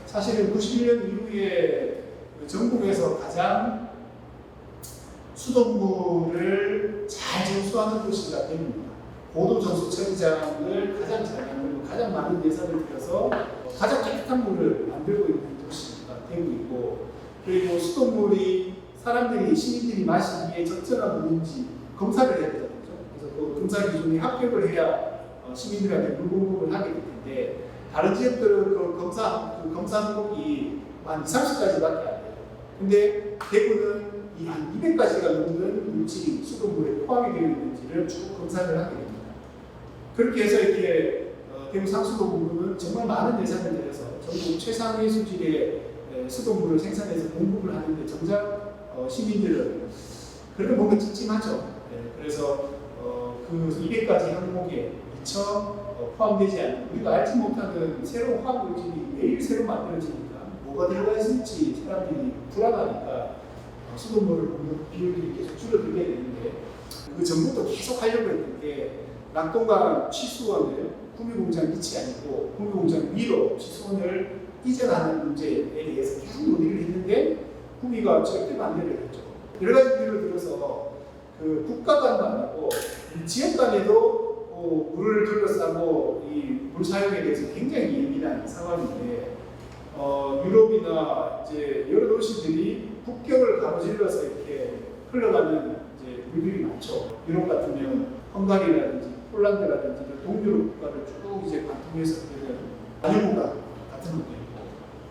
사실은 91년 이후에 전국에서 가장 수돗물을 잘 정수하는 도시가 대구입니다. 고도 정수 처리장을 가장 잘 만들고 가장 많은 예산을 들여서 가장 깨끗한 물을 만들고 있는 도시가 대구이고 그리고 수돗물이 사람들이 시민들이 마시기에 적절한 물인지 검사를 해야 되잖아요. 그래서 그 검사 기준이 합격을 해야 시민들한테 물 공급을 하게 되는데 다른 지역들은 그 검사 항목이 한 30가지밖에 안 돼요. 근데 대구는 한 200가지가 넘는 물질이 수돗물에 포함이 되어 있는지를 쭉 검사를 하게 됩니다. 그렇게 해서 이렇게 대구 상수도공급은 정말 많은 예산을 들여서 전국 최상위 수질의 수돗물을 생산해서 공급을 하는데 정작 시민들은 그래도 뭔가 찜찜하죠. 그래서 그 200가지 항목에 미처 포함되지 않는 우리가 알지 못하는 새로운 화학 물질이 매일 새로 만들어지니까 뭐가 들어가 있을지 사람들이 불안하니까 수돗물을 먹는 비율이 계속 줄어들게 되는데 그 전부터 계속 하려고 했던 게 낙동강 취수원을 구미공장 밑이 아니고 구미공장 위로 취수원을 이전하는 문제에 대해서 계속 논의를 했는데 구미가 절대 반대를 했죠. 여러 가지 비율을 들어서 그 국가 간도 아니고 지역 간에도 물을 둘러싸고 이 물 사용에 대해서 굉장히 예민한 상황인데 유럽이나 이제 여러 도시들이 국경을 가로질러서 이렇게 흘러가는 이제 물들이 많죠. 유럽 같으면 헝가리라든지 폴란드라든지 동유럽 국가를 쭉 이제 관통해서 되는 다뉴브강 같은 것도 있고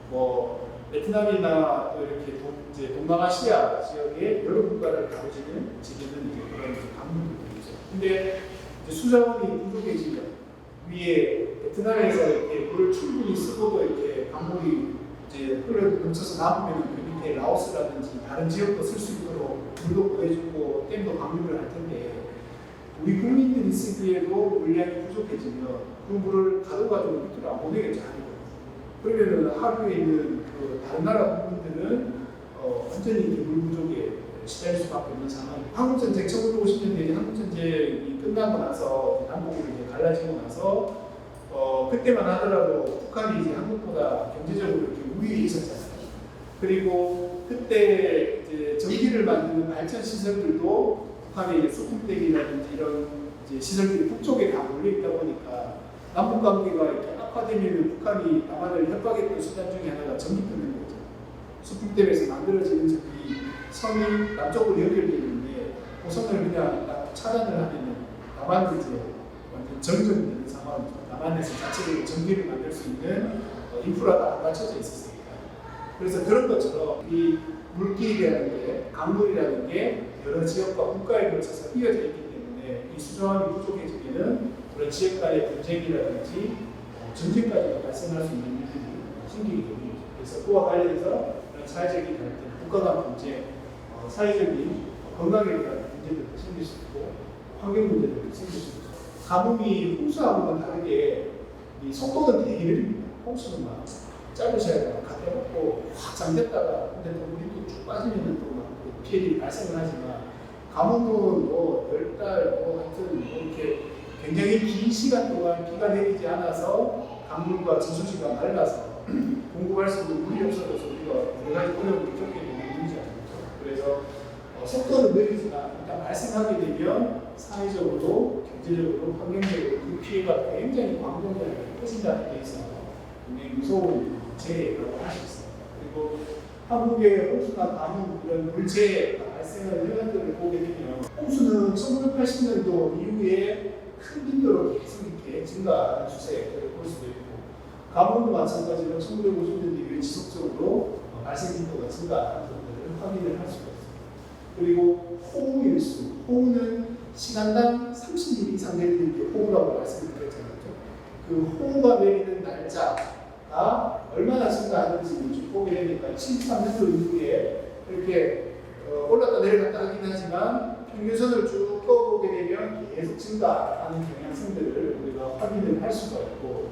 뭐 베트남이나 또 이렇게 이제 동남아시아 지역의 여러 국가를 가로지는 지금은 이제 그런 강물들이 있죠. 근데 이제 수자원이 부족해지면 위에 베트남에서 이렇게 물을 충분히 쓰고도 이렇게 강물이 이제 흘러 넘쳐서 남으면 그 밑에 라오스라든지 다른 지역도 쓸 수 있도록 물도 보내주고 댐도 방류를 할 텐데 우리 국민들이 쓰기에도 물량이 부족해지면 그 물을 가져가지고 밑으로 안 보내겠죠. 그러면은 하루에 있는 그 다른 나라 국민들은 완전히 물 부족에 시달릴 수밖에 없는 상황이에요. 한국전쟁 1950년대에 한국전쟁이 끝나고 나서 남북으로 이제 갈라지고 나서 그때만 하더라도 북한이 이제 한국보다 경제적으로 이렇게 우위에 있었잖아요. 그리고 그때 이제 전기를 만드는 발전 시설들도 북한의 소품댁이라든지 이런 이제 시설들이 북쪽에 다 몰려 있다 보니까 남북 관계가 이렇게 악화되면 북한이 남한을 협박했던 수단 중에 하나가 전기 끊는 거죠. 소품댐에서 만들어지는 전기 선이 남쪽으로 연결되어 있는데 그 선을 그냥 차단을 하면 남한은 이제 완전 정전되는 상황이죠. 남한에서 자체적으로 전기를 만들 수 있는 인프라가 안 갖춰져 있었습니다. 그래서 그런 것처럼 이 물길이라는 게, 강물이라는 게 여러 지역과 국가에 걸쳐서 이어져 있기 때문에 이 수조함이 부족해지면 그런 지역 간의 분쟁이라든지 전쟁까지 발생할 수 있는 일들이 생기게 됩니다. 그래서 그와 관련해서 그런 사회적인 갈등, 국가 간 분쟁, 사회적인 건강에 대한 문제들도 생길 수 있고 환경 문제들도 생길 수 있고, 가뭄이 홍수하고는 다르게 이 속도는 되게 느립니다. 홍수는 막 짧으셔야 갖다 놓고 확 잠겼다가 근데 또 물이 또 쭉 빠지면 또 막 피해들이 발생을 하지만, 가뭄은 뭐 10달 하여튼 이렇게 굉장히 긴 시간 동안 비가 내리지 않아서 강물과 저수지가 맑아서 공급할 수 있는 물이 없어져서 우리가 여러 가지 어려움을 겪게 되는 일이지 않습니까? 그래서 속도는 느리지만 일단 발생하게 되면 사회적으로, 경제적으로, 환경적으로 그 피해가 굉장히 광범위하게 퍼진다는 데 있어서 굉장히 무서운 재해라고 할 수 있습니다. 그리고 한국의 홍수나 가뭄 이런 물재해가 발생하는 현상들을 보게 되면, 홍수는 1980년도 이후에 큰 빈도로 계속 이렇게 증가하는 추세를 볼 수도 있고, 가뭄도 마찬가지로 1950년대 이후에 지속적으로 발생 빈도가 증가하는 것들을 확인을 할 수가 있습니다. 그리고 호우 일수, 호우는 시간당 30mm 이상 내리는 게 호우라고 말씀을 드렸잖아요. 그 호우가 내리는 날짜가 얼마나 증가하는지 쭉 보게 되니까 73년도 이후에 이렇게 올랐다 내려갔다 하긴 하지만 평균선을 쭉 떠보게 되면 계속 증가하는 경향성들을 우리가 확인을 할 수가 있고,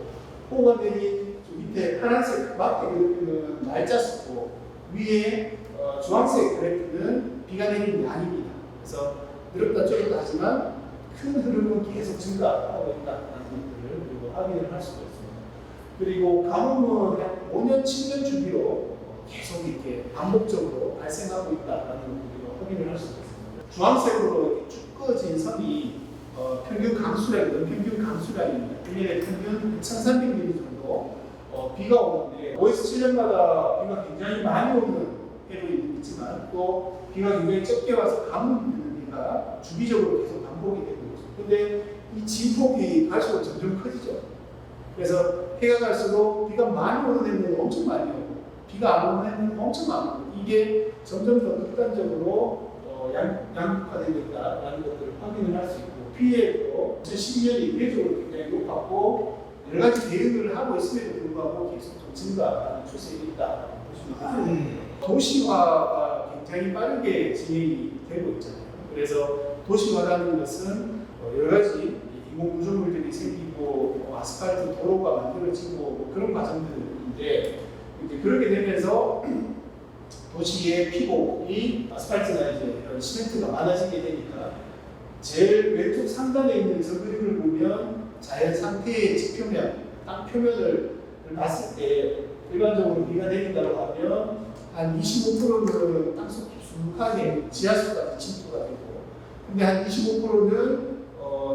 호우가 내린 밑에 파란색 막대 그래프는 날짜 수고, 위에 주황색 그래프는 비가 내린 양입니다. 그래서 늘었다 줄었다 하지만 큰 흐름은 계속 증가하고 있다는 것들을 우리가 확인을 할 수가 있습니다. 그리고 가뭄은 약 5년, 7년 주기로 계속 이렇게 반복적으로 발생하고 있다는 것을 우리가 확인을 할 수가 있습니다. 주황색으로 이렇게 쭉 꺼진 선이 평균 강수량이, 평균 강수량입니다. 1년에 평균 2,300mm 정도 비가 오는데, 5에서 7년마다 비가 굉장히 많이 오는 해도 있지만 또 비가 굉장히 적게 와서 가뭄이 되는 비가 주기적으로 계속 반복이 되고 있죠. 근데 이 진폭이 갈수록 점점 커지죠. 그래서 해가 갈수록 비가 많이 오는 해는 엄청 많이 오고, 비가 안 오는 해는 엄청 많고, 이게 점점 더 극단적으로 양극화되고 있다는 것들을 확인을 할 수 있고, 피해도 2012년에 이례적으로 굉장히 높았고 여러 가지 대응을 하고 있음에도 불구하고 계속 좀 증가하는 추세에 있다 보시면 됩니다. 도시화가 굉장히 빠르게 진행이 되고 있잖아요. 그래서 도시화라는 것은 여러 가지 인공 구조물들이 생기고 아스팔트 도로가 만들어지고 그런 과정들인데, 이제 그렇게 되면서 도시의 피복이 아스팔트나 이제 이런 시멘트가 많아지게 되니까 제일 왼쪽 상단에 있는 저 그림을 보면 자연 상태의 지표면, 땅 표면을 봤을 때 일반적으로 비가 내린다고 하면 한 25%는 땅속 깊숙하게 지하수까지 침투가 되고, 근데 한 25%는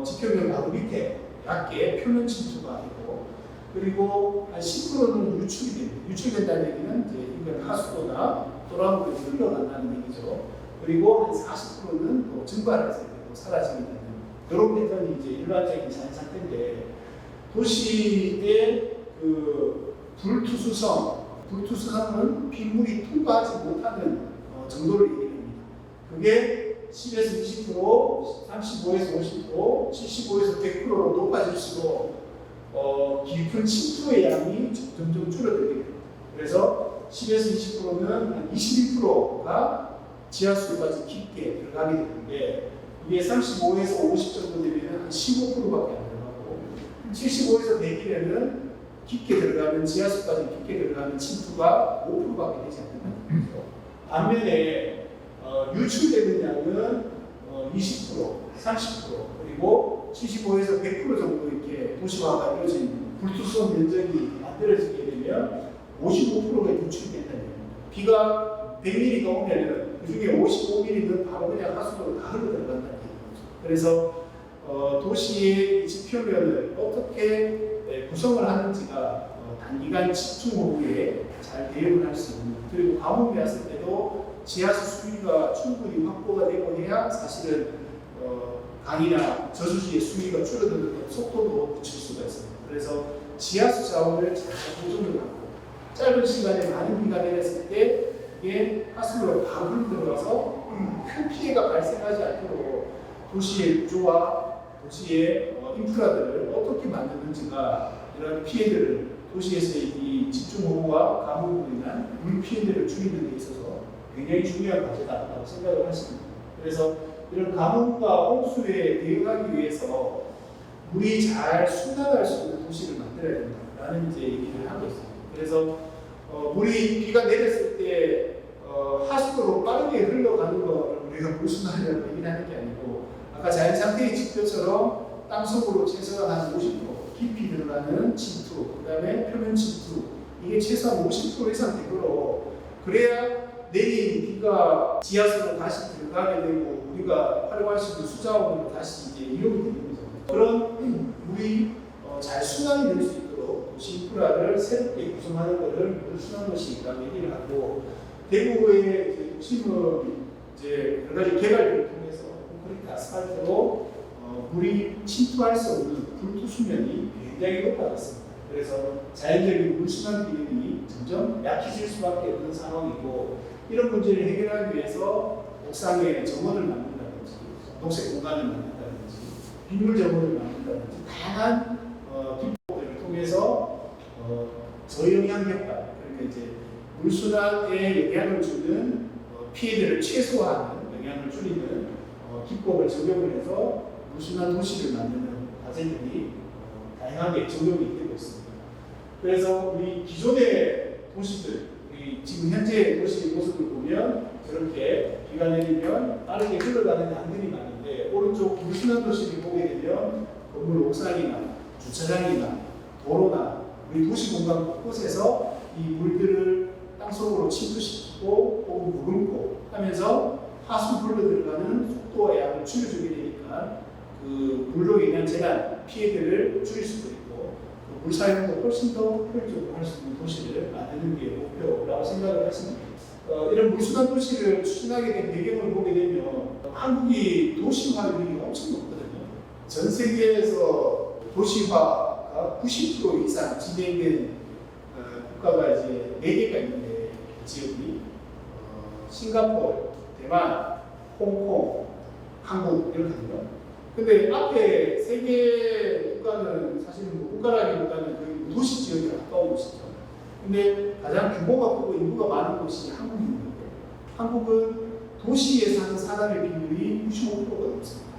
지표면 바로 밑에 얇게 표면 침투가 되고, 그리고 한 10%는 유출이 됩니다. 유출된다는 얘기는 이제 이건 하수도나 또랑으로 흘러간다는 얘기죠. 그리고 한 40%는 또 증발해서 또 사라지게 되는 이런 패턴이 이제 일반적인 자연 상태인데, 도시의 그 불투수성은 빗물이 통과하지 못하는 정도를 얘기합니다. 그게 10에서 20%, 35에서 50%, 75에서 100%로 높아질수록 깊은 침투의 양이 점점 줄어들게 됩니다. 그래서 10에서 20%는 한 21%가 지하수까지 깊게 들어가게 되는데, 이게 35에서 50 정도 되면 한 15%밖에 안 들어가고, 75에서 100이면 깊게 들어가는 지하수까지 깊게 들어가는 침투가 5%밖에 되지 않는 거죠. 반면에 유출되는 양은 20%, 30%, 그리고 75에서 100% 정도 이렇게 도시화가 이루어진 불투성 면적이 만들어지게 되면 55%가 유출이 된다는 얘기입니다. 비가 100mm가 오면 그 중에 55mm는 바로 그냥 하수도로 다 흘러들어간다는 얘기죠. 그래서 도시의 지표면을 어떻게 구성을 하는지가 단기간 집중 호우에 잘 대응을 할 수 있는, 그리고 가뭄이 왔을 때도 지하수 수위가 충분히 확보가 되고 해야 사실은 강이나 저수지의 수위가 줄어드는 속도도 늦출 수가 있습니다. 그래서 지하수 자원을 잘 보존을 하고 짧은 시간에 많은 비가 내렸을 때 이게 하수구로 바로 들어가서 큰 피해가 발생하지 않도록 도시의 구조와 도시의 인프라들을 어떻게 만드는지가 이런 피해들을 도시에서의 이 집중호우와 가뭄으로 인한 물 피해들을 줄이는 데 있어서 굉장히 중요한 과제다라고 생각을 하십니다. 그래서 이런 가뭄과 홍수에 대응하기 위해서 물이 잘 순환할 수 있는 도시를 만들어야 된다라는 이제 얘기를 하고 있습니다. 그래서 물이 비가 내렸을 때 하수도로 빠르게 흘러가는 거를 우리가 물순환이라고 얘기를 하는 게 아니고 아까 자연 상태의 지표처럼 땅속으로 최소한 한 50% 깊이 들어가는 침투, 그 다음에 표면 침투 이게 최소한 50% 이상 되도록 그래야 내린 비가 지하수로 다시 들어가게 되고 우리가 활용할 수 있는 수자원으로 다시 이제 이용이 되는 거죠. 그런 물이 잘 순환이 될 수 있도록 도시 인프라를 새롭게 구성하는 것을 물순환도시라고 얘기를 하고 대구의 도심은 이제 여러 가지 개발을 통해서 콘크리트 아스팔트로 물이 침투할 수 없는 불투 수면이 굉장히 높아졌습니다. 그래서 자연적인 물순환 기능이 점점 약해질 수밖에 없는 상황이고 이런 문제를 해결하기 위해서 옥상에 정원을 만든다든지 녹색 공간을 만든다든지 빗물 정원을 만든다든지 다양한 기법들을 통해서 저영향 효과 그러니까 이제 물순환에 영향을 주는 피해들을 최소화하는 영향을 줄이는 기법을 적용을 해서 물순환 도시를 만드는 과제들이 다양하게 적용이 되고 있습니다. 그래서 우리 기존의 도시들, 지금 현재 도시의 모습을 보면 저렇게 비가 내리면 빠르게 흘러가는 양들이 많은데 오른쪽 물순환 도시를 보게 되면 건물 옥상이나 주차장이나 도로나 우리 도시 공간 곳곳에서 이 물들을 땅속으로 침투시키고 혹은 머금고 하면서 하수 불러 들어가는 속도와 양을 줄여주게 되니까 그 물로 인한 재난 피해들을 줄일 수도 있고 그 물 사용도 훨씬 더 효율적으로 할 수 있는 도시를 만드는 게 목표라고 생각을 했습니다. 이런 물순환 도시를 추진하게 된 배경을 보게 되면 한국이 도시화율이 엄청 높거든요. 전 세계에서 도시화가 90% 이상 진행된 국가가 이제 4개가 있는데 지역이 싱가포르, 대만, 홍콩, 한국 이렇거든요. 근데 앞에 3개 국가는 사실은 뭐 국가라기보다는 거의 도시 지역에 가까운 곳이죠. 근데 가장 규모가 크고 인구가 많은 곳이 한국입니다. 한국은 도시에 사는 사람의 비율이 95%가 넘습니다.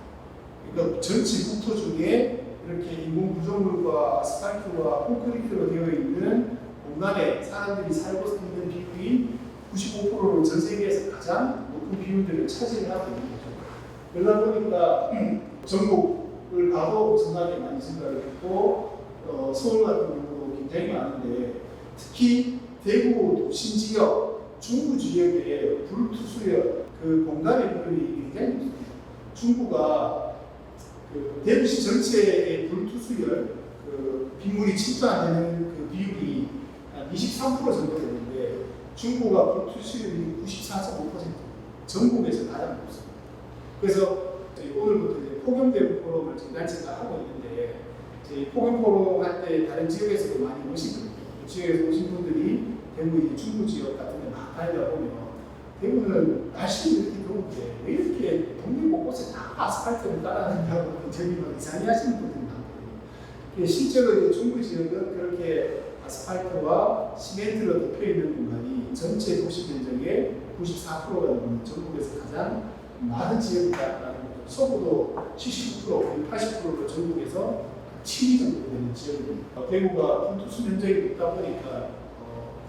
그러니까 전체 국토 중에 이렇게 인공 구조물과 아스팔트와 콘크리트로 되어 있는 공간에 사람들이 살고 있는 비율이 95%로 전 세계에서 가장 높은 비율들을 차지를 하고 있는 거죠. 그러다 보니까 전국을 가도 엄청나게 많이 생각을 했고 서울 같은 경우도 굉장히 많은데 특히 대구 도심 지역, 중구 지역의 불투수역 그 공간의 비율이 굉장히 높습니다. 중구가 그 대구시 전체의 불투수역 그 빗물이 침투 안 되는 그 비율이 한 23% 정도 되는데 중구가 불투수율이 94.5% 전국에서 가장 높습니다. 그래서 오늘부터 이제 폭염대응 포럼을 저희 단체가 하고 있는데 저희 폭염 포럼 할 때 다른 지역에서도 많이 오시거든요. 그 지역에서 오신 분들이 대구 이 중구 지역 같은 데 막 다니다 보면 대구는 날씨는 이렇게 더운데 왜 이렇게 동네 곳곳에 다 아스팔트를 깔아놓냐고 저기 막 이상해 하시는 분들이 많거든요. 실제로 중구 지역은 그렇게 아스팔트와 시멘트로 덮여 있는 공간이 전체 도시 면적의 94%가 넘는 전국에서 가장 많은 지역이다라는 거죠. 서구도 79%, 80%로 전국에서 7위 정도 되는 지역입니다. 대구가 분투수 면적이 높다 보니까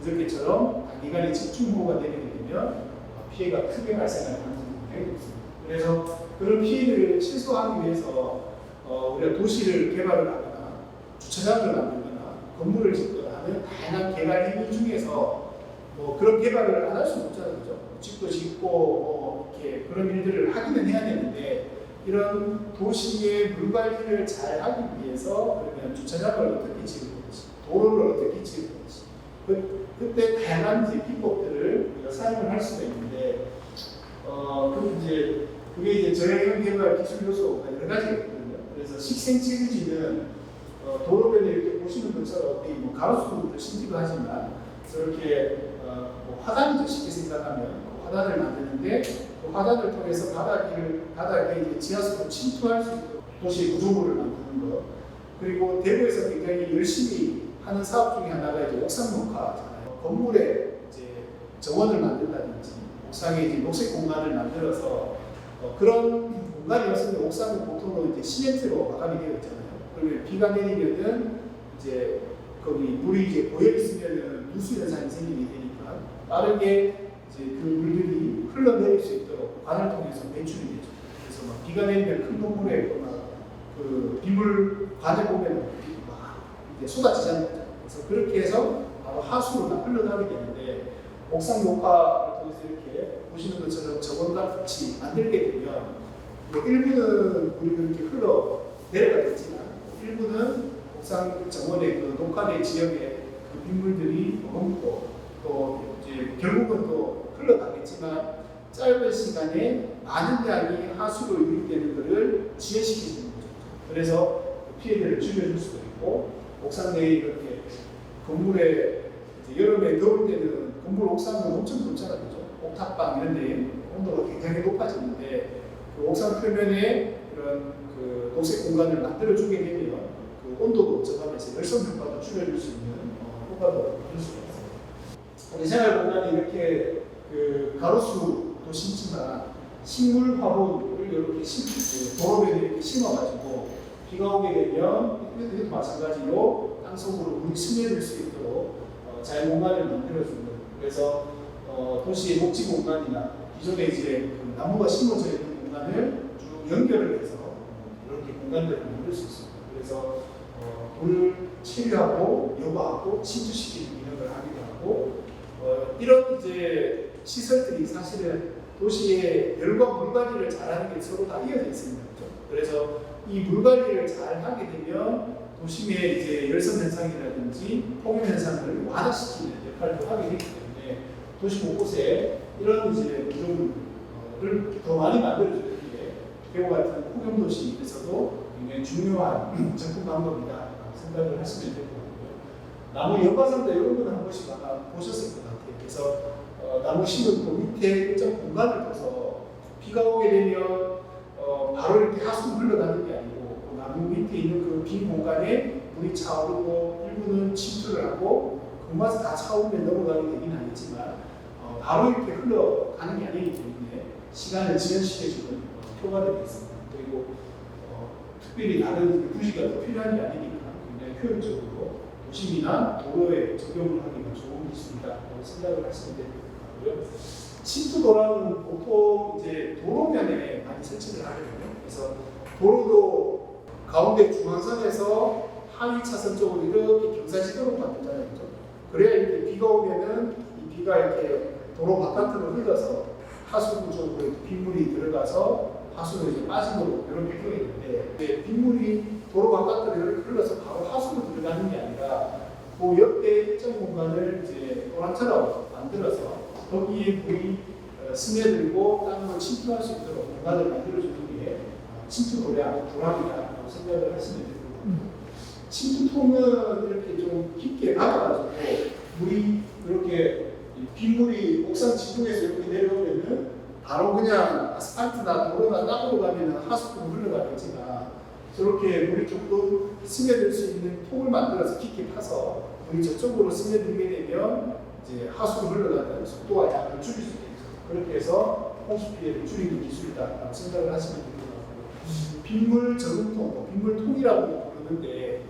그저께처럼 단기간에 집중호우가 내리게 되면 피해가 크게 발생할 가능성이 굉장히 높습니다. 그래서 그런 피해를 최소화하기 위해서 우리가 도시를 개발을 하거나 주차장을 만들거나 건물을 짓거나 하는 다양한 개발 행위 중에서 뭐 그런 개발을 안 할 수는 없잖아요. 그죠? 집도 짓고 이렇게 그런 일들을 하기는 해야 되는데 이런 도시의 물 관리를 잘 하기 위해서 그러면 주차장을 어떻게 지을 건지 도로를 어떻게 지을 건지 그때 다양한 이제 기법들을 우리가 사용을 할 수가 있는데 그 이제 그게 이제 저해형 개발 기술 요소가 여러 가지가 있거든요. 그래서 식생체유지는 도로변에 이렇게 보시는 것처럼 뭐 가로수도 심기도 하지만 저렇게 뭐 화단이죠. 쉽게 생각하면 화단을 만드는데 그 화단을 통해서 바닥에 이제 지하수로 침투할 수 있도록 도시 구조물을 만드는 것. 그리고 대구에서 굉장히 열심히 하는 사업 중에 하나가 이제 옥상 녹화잖아요. 건물에 이제 정원을 만든다든지 옥상에 이제 녹색 공간을 만들어서 그런 공간이 없으면 옥상은 보통은 이제 시멘트로 마감이 되어 있잖아요. 그러면 비가 내리면은 이제 거기 물이 이제 고여 있으면은 누수 현상이 생기게 되니까 빠르게 이제 그 물들이 흘러내릴 수 있도록 관을 통해서 배출이 되죠. 그래서 막 비가 내리면 큰 건물에 그 빗물 관에 보면은 막 이제 쏟아지잖아요. 그래서 그렇게 해서 바로 하수로 다 흘러가게 되는데 옥상 녹화를 통해서 이렇게 보시는 것처럼 저번같이 만들게 되면 뭐 일부는 물이 그렇게 흘러 내려가겠지만 일부는 옥상 정원의 그 녹화된 지역의 그 빗물들이 머금고 또 이제 결국은 또 흘러가겠지만 짧은 시간에 많은 양이 하수로 유입되는 것을 지연시키는 거죠. 그래서 피해를 줄여줄 수도 있고 옥상 내에 이렇게 건물에 이제 여름에 더울 때는 건물 옥상은 엄청 덥잖아요. 그죠? 옥탑방 이런 데 온도가 굉장히 높아지는데 그 옥상 표면에 그런 그 녹색 공간을 만들어주게 되면 그 온도도 저감해서 열선 효과도 줄여줄 수 있는 효과도 얻을 수가 있어요. 우리 생활 공간이 이렇게 그 가로수도 심지만 식물 화분을 이렇게 도로변에 이렇게 심어가지고 비가 오게 되면 이것도 마찬가지로 땅속으로 물이 스며들 수 있도록 자연 공간을 만들어주는 그래서 도시의 녹지 공간이나 기존에 이제 그 나무가 심어져 있는 공간을 쭉 연결을 해서 이렇게 공간들을 만들 수 있습니다. 그래서 물을 체류하고 여과하고 침투시키는 기능을 하기도 하고 이런 이제 시설들이 사실은 도시의 열과 물 관리를 잘하는 게 서로 다 이어져 있습니다. 그래서 이 물 관리를 잘 하게 되면 도심의 이제 열선 현상이라든지 폭염 현상을 완화시키는 역할도 하게 되기 때문에 도시 곳곳에 이런 이제 구조물을 더 많이 만들어주는 게 대구 같은 폭염 도시에서도 굉장히 중요한 접근 방법이다 생각을 하시면 될 것 같고요. 나무 연과상도 이런 거는 한 번씩 아마 보셨을 것 같아요. 그래서 나무 심은 그 밑에 일정 공간을 둬서 비가 오게 되면 바로 이렇게 하수로 흘러가는 게 아니고 그 나무 밑에 있는 그 빈 공간에 물이 차오르고 일부는 침투를 하고 그마저 다 차오르면 넘어가게 되긴 하겠지만 바로 이렇게 흘러가는 게 아니기 때문에 시간을 지연시켜주는 효과가 되겠습니다. 그리고 특별히 다른 부지가 더 필요한 게 아니니까 굉장히 효율적으로 도심이나 도로에 적용을 하기가 좋은 기술이다라고 생각을 하시면 될 것 같고요. 침투도랑은 보통 이제 도로면에 많이 설치를 하거든요. 그래서 도로도 가운데 중앙선에서 하위 차선 쪽으로 이렇게 경사지도로 만들잖아요. 그렇죠? 그래야 이렇게 비가 오면은 이 비가 이렇게 도로 바깥으로 흘러서 하수구 쪽으로 빗물이 들어가서 하수로 이제 빠지도록 이렇게 되어 있는데 빗물이 도로 바깥으로 이렇게 흘러서 바로 하수로 들어가는 게 아니라 그 옆에 일정 공간을 이제 도랑처럼 만들어서 거기에 물이 스며들고 땅으로 침투할 수 있도록 공간을 만들어주는 게 침투도량 도랑이라고 생각을 하시면 될 것 같아요. 침투통은 이렇게 좀 깊게 박아가지고 물이 이렇게 빗물이 옥상 지붕에서 이렇게 내려오면은 바로 그냥 아스팔트나 도로나 땅으로 가면은 하수구로 흘러가겠지만 저렇게 물이 조금 스며들 수 있는 통을 만들어서 깊게 파서 물이 저쪽으로 스며들게 되면 이제 하수로 흘러가는 속도와 양을 줄일 수 있죠. 그렇게 해서 홍수 피해를 줄이는 기술이다라고 생각을 하시면 될 것 같고 빗물 저금통, 빗물통이라고 부르는데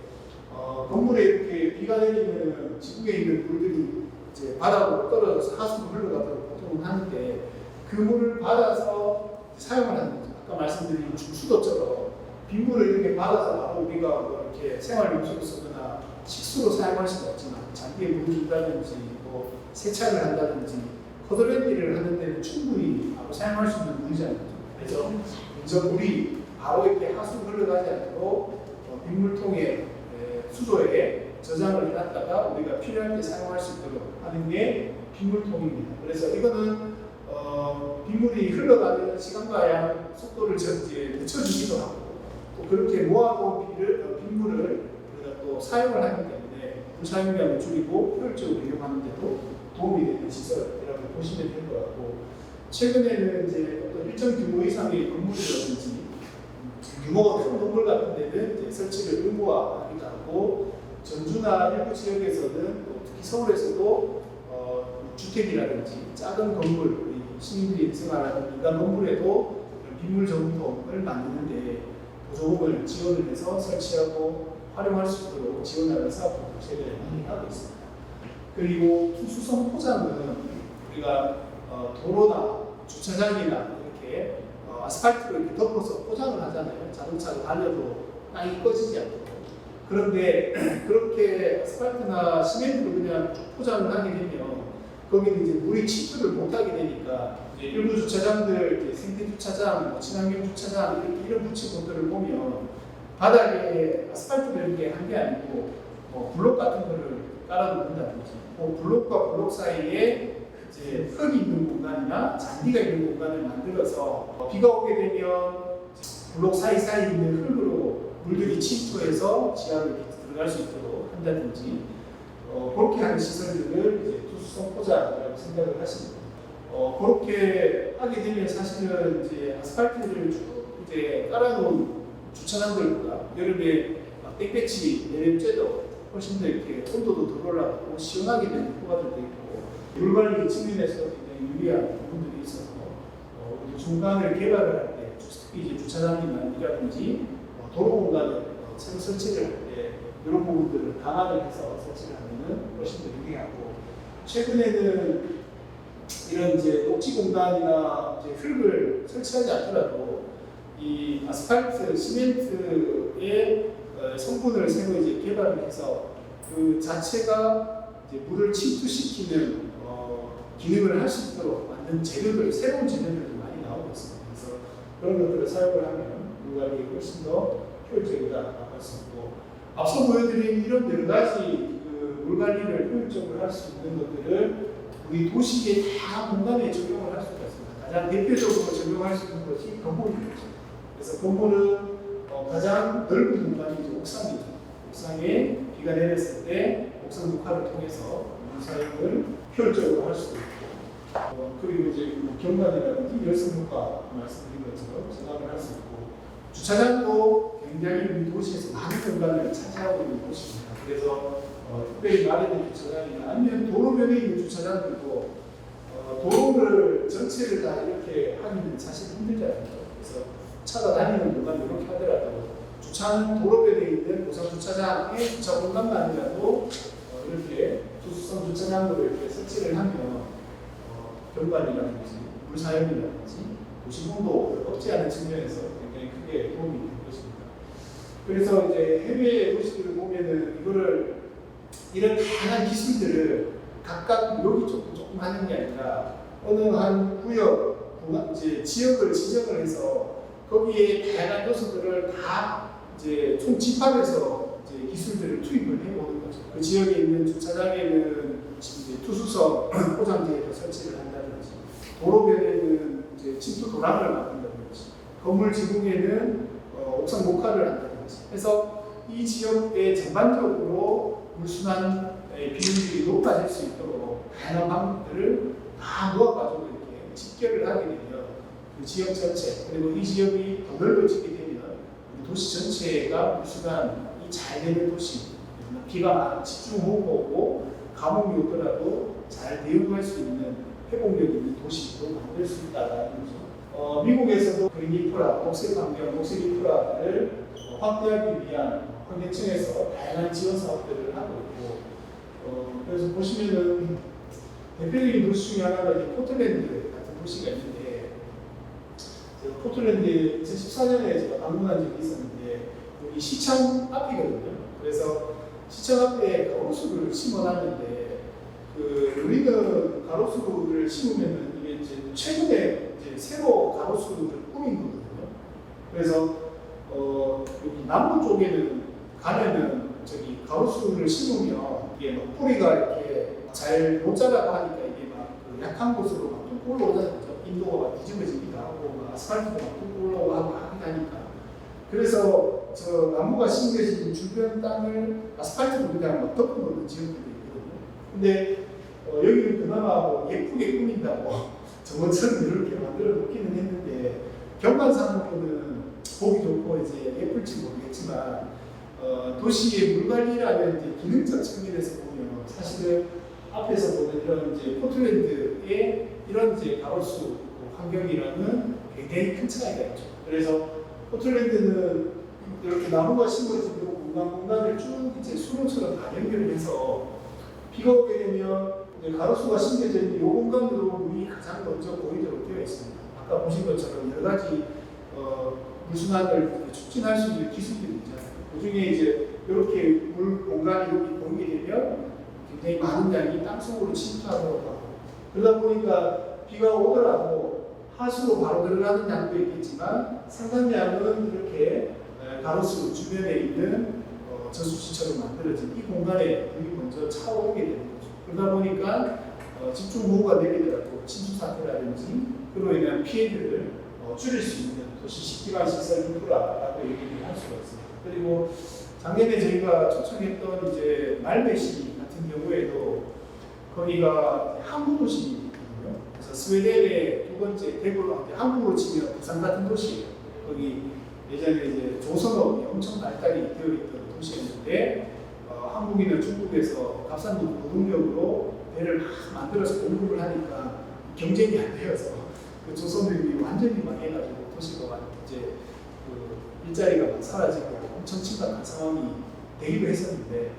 건물에 이렇게 비가 내리면 지붕에 있는 물들이 이제 바닥으로 떨어져서 하수로 흘러가도록 보통은 하는데 그 물을 받아서 사용을 하는 거죠. 아까 말씀드린 중수도처럼 빗물을 이렇게 받아서 바로 우리가 뭐 이렇게 생활용수로 쓰거나 식수로 사용할 수는 없지만 잔디에 물을 준다든지 뭐 세차를 한다든지 커드렛 일을 하는 데는 충분히 바로 사용할 수 있는 물이잖아요. 그래서 저 물이 바로 이렇게 하수로 흘러가지 않도록 빗물통에 수조에 저장을 해놨다가 우리가 필요할 때 사용할 수 있도록 하는 게 빗물통입니다. 그래서 이거는 빗물이 흘러가는 시간과 양 속도를 이제 늦춰주기도 하고 또 그렇게 모아놓은 빗물을 우리가 또 사용을 하기 때문에 물 사용량을 줄이고 효율적으로 이용하는 데도 도움이 되는 시설이라고 보시면 될 것 같고 최근에는 이제 어떤 일정 규모 이상의 건물이라든지 규모가 큰 건물 같은 데는 이제 설치를 의무화하기도 하고 전주나 일부 지역에서는 또 특히 서울에서도 주택이라든지 작은 건물, 우리 시민들이 생활하는 민간 건물에도 빗물 저금통을 만드는데 보조금을 지원을 해서 설치하고 활용할 수 있도록 지원하는 사업도 최근에 많이 하고 있습니다. 그리고 투수성 포장은 우리가 도로나 주차장이나 이렇게 아스팔트로 이렇게 덮어서 포장을 하잖아요. 자동차가 달려도 땅이 꺼지지 않도록. 그런데 그렇게 아스팔트나 시멘트로 그냥 쭉 포장을 하게 되면 거기는 이제 물이 침투를 못하게 되니까 일부 주차장들, 생태 주차장, 친환경 주차장 이런 부치곳들을 보면 바닥에 아스팔트를 이렇게 한 게 아니고 블록 같은 거를 깔아놓는다든지 블록과 블록 사이에 이제 흙이 있는 공간이나 잔디가 있는 공간을 만들어서 비가 오게 되면 블록 사이사이 있는 흙으로 물들이 침투해서 지하로 들어갈 수 있도록 한다든지 그렇게 하는 시설들을 이제 투수성 포장이라고 생각을 하십니다. 그렇게 하게 되면 사실은 이제 아스팔트를 쭉 이제 깔아놓은 주차장들보다 여름에 막 땡볕이 내려쬐도 훨씬 더 이렇게 온도도 덜 올라가고 시원하게 되는 효과들도 있고 물관리 측면에서 굉장히 유리한 부분들이 있어서 중간을 개발을 할 때 특히 이제 주차장이라든지 도로 공간을 새로 설치를 할 때 이런 부분들을 감안을 해서 설치를 하면은 훨씬 더 유리하고 최근에는 이런 이제 녹지 공간이나 이제 흙을 설치하지 않더라도 이 아스팔트, 시멘트의 성분을 새로 이제 개발을 해서 그 자체가 이제 물을 침투시키는 기능을 할 수 있도록 만든 재료들, 새로운 재료들이 많이 나오고 있습니다. 그래서 그런 것들을 사용을 하면 물관리에 훨씬 더 효율적이다라고 할 수 있고 앞서 보여드린 이런 여러 가지 그 물관리를 효율적으로 할 수 있는 것들을 우리 도시의 다양한 공간에 적용을 할 수가 있습니다. 가장 대표적으로 적용할 수 있는 것이 건물입니다. 그래서 건물은 가장 넓은 공간이 옥상이죠. 옥상에 비가 내렸을 때 옥상 녹화를 통해서 물 사용을 효율적으로 할 수도 있고 그리고 이제 경관이라든지 열선 녹화 말씀드린 것처럼 생각을 할 수 있고 주차장도 굉장히 우리 도시에서 많은 공간을 차지하고 있는 곳입니다. 그래서 특별히 마련된 주차장이나 아니면 도로변에 있는 주차장들도 도로를 전체를 다 이렇게 하기는 사실 힘들잖아요. 그래서 차가 다니는 공간 이렇게 하더라도 주차는 도로변에 있는 보상 주차장의 주차 공간만이라도 이렇게 투수성 주차장으로 이렇게 설치를 하면 경관이라든지 물 사용이라든지 도시 공도를 억제하는 측면에서 굉장히 크게 도움이 될 것입니다. 그래서 이제 해외 도시들을 보면은 이런 다양한 기술들을 각각 여기 조금 하는 게 아니라 어느 한 구역, 이제 지역을 지정을 해서 거기에 다양한 요소들을 다 이제 총집합해서 이제 기술들을 투입을 해보는 거죠. 그 지역에 있는 주차장에는 이제 투수성 포장재를 설치를 한다든지, 도로변에는 이제 침투 도랑을 만든다든지, 건물 지붕에는 옥상 녹화를 한다든지 해서 이 지역의 전반적으로 물순환 비율이 높아질 수 있도록 다양한 방법들을 다 모아가지고 이렇게 집결을 하게 되면 그 지역 전체 그리고 이 지역이 더 넓어지게 되면 우리 도시 전체가 물순환이 잘 되는 도시, 비가 막 집중호우가 오고 가뭄이 오더라도 잘 대응할 수 있는 회복력 있는 도시로 만들 수 있다라는 거죠. 미국에서도 그린 인프라, 녹색 환경, 녹색 인프라를 확대하기 위한 환경청에서 다양한 지원 사업들을 하고 있고, 그래서 보시면은 대표적인 도시 중에 하나가 이제 포틀랜드 같은 도시가 있는데, 포틀랜드 2014년에 제가 방문한 적이 있었는데, 여기 시청 앞이거든요. 그래서 시청 앞에 가로수를 심어놨는데, 우리는 가로수를 심으면은 이게 이제 최근에 이제 새로 가로수를 꾸민 거거든요. 그래서 여기 남부 쪽에는 가면은 저기 가로수를 심으면 이게 막 뿌리가 이렇게 잘 못 자라고 하니까 이게 막 약한 곳으로 막 뚝 올라오잖아요. 인도가 막 뒤집어지기도 하고 막 아스팔트도 막 뚫고 올라오고 하고 하니까 그래서 저 나무가 심겨진 주변 땅을 아스팔트로 그냥 막 덮어놓는 지역들도 있거든요. 근데 여기는 그나마 뭐 예쁘게 꾸민다고 저번처럼 이렇게 만들어 놓기는 했는데 경관상으로는 보기 좋고 이제 예쁠지 모르겠지만 도시의 물관리라는 이제 기능적 측면에서 보면 사실은 앞에서 보는 이런 이제 포틀랜드의 이런 이제 가로수 환경이랑은 굉장히 큰 차이가 있죠. 그래서 포틀랜드는 이렇게 나무가 심어진 공간을 쭉 이제 수로처럼 다 연결해서 비가 오게 되면 이제 가로수가 심겨져 있는 이 공간으로 물이 가장 먼저 보이도록 되어 있습니다. 아까 보신 것처럼 여러 가지 물순환을 촉진할 수 있는 기술들이 있잖아요. 그 중에 이제 이렇게 물 공간이 여기 보이게 되면 굉장히 많은 양이 땅속으로 침투하도록 하고 그러다 보니까 비가 오더라도 하수로 바로 들어가는 양도 있겠지만 상당량은 이렇게 가로수 주변에 있는 저수지처럼 만들어진 이 공간에 물이 먼저 차오르게 되는 거죠. 그러다 보니까 집중호우가 내리더라도 침수 사태라든지 그로 인한 피해들을 줄일 수 있는 도시식기반 시설 인프라라고 얘기를 할 수가 있습니다. 그리고 작년에 저희가 초청했던 이제 말베시 같은 경우에도 거기가 항구 도시거든요. 그래서 스웨덴의 두 번째 대구로 한국으로 치면 부산 같은 도시예요. 거기 예전에 이제 조선업이 엄청 발달이 되어 있던 도시였는데 한국이나 중국에서 값싼 노동력으로 배를 막 만들어서 공급을 하니까 경쟁이 안 되어서 그 조선업이 완전히 망해가지고 도시가 이제 그 일자리가 막 사라지고 엄청 심각한 상황이 되기도 했었는데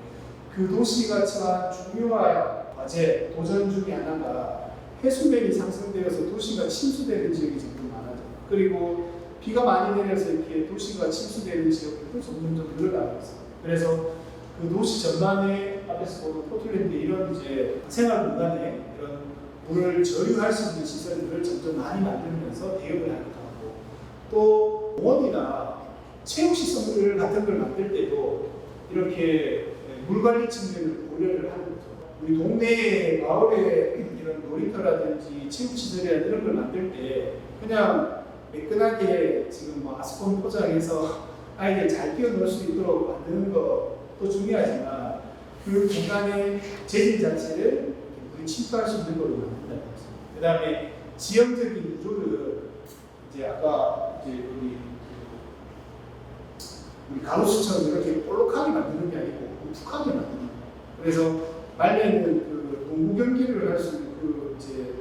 그 도시가 처한 중요한 과제, 도전 중에 하나가 해수면이 상승되어서 도시가 침수되는 지역이 점점 많아져요. 그리고 비가 많이 내려서 이렇게 도시가 침수되는 지역들도 점점 늘어나고 있어요. 그래서 그 도시 전반에 앞에서 보는 포틀랜드 이런 이제 생활 공간에 이런 물을 저유할 수 있는 시설들을 점점 많이 만들면서 대응을 하기도 하고 또 공원이나 체육시설 같은 걸 만들 때도 이렇게 물관리 측면을 고려를 하는 거죠. 우리 동네 마을에 이런 놀이터라든지 체육시설이나 이런 걸 만들 때 그냥 매끈하게 지금 뭐 아스콘 포장해서 아이들 잘 뛰어놀 수 있도록 만드는 것도 중요하지만 그 공간의 재질 자체를 물이 침투할 수 있는 걸로 만든다는 거죠. 그 다음에 지형적인 구조를 이제 아까 이제 우리 가로수처럼 이렇게 볼록하게 만드는 게 아니고 우뚝하게 만드는 거예요. 그래서 말레는 그 농구 경기를 할 수 있는 그 이제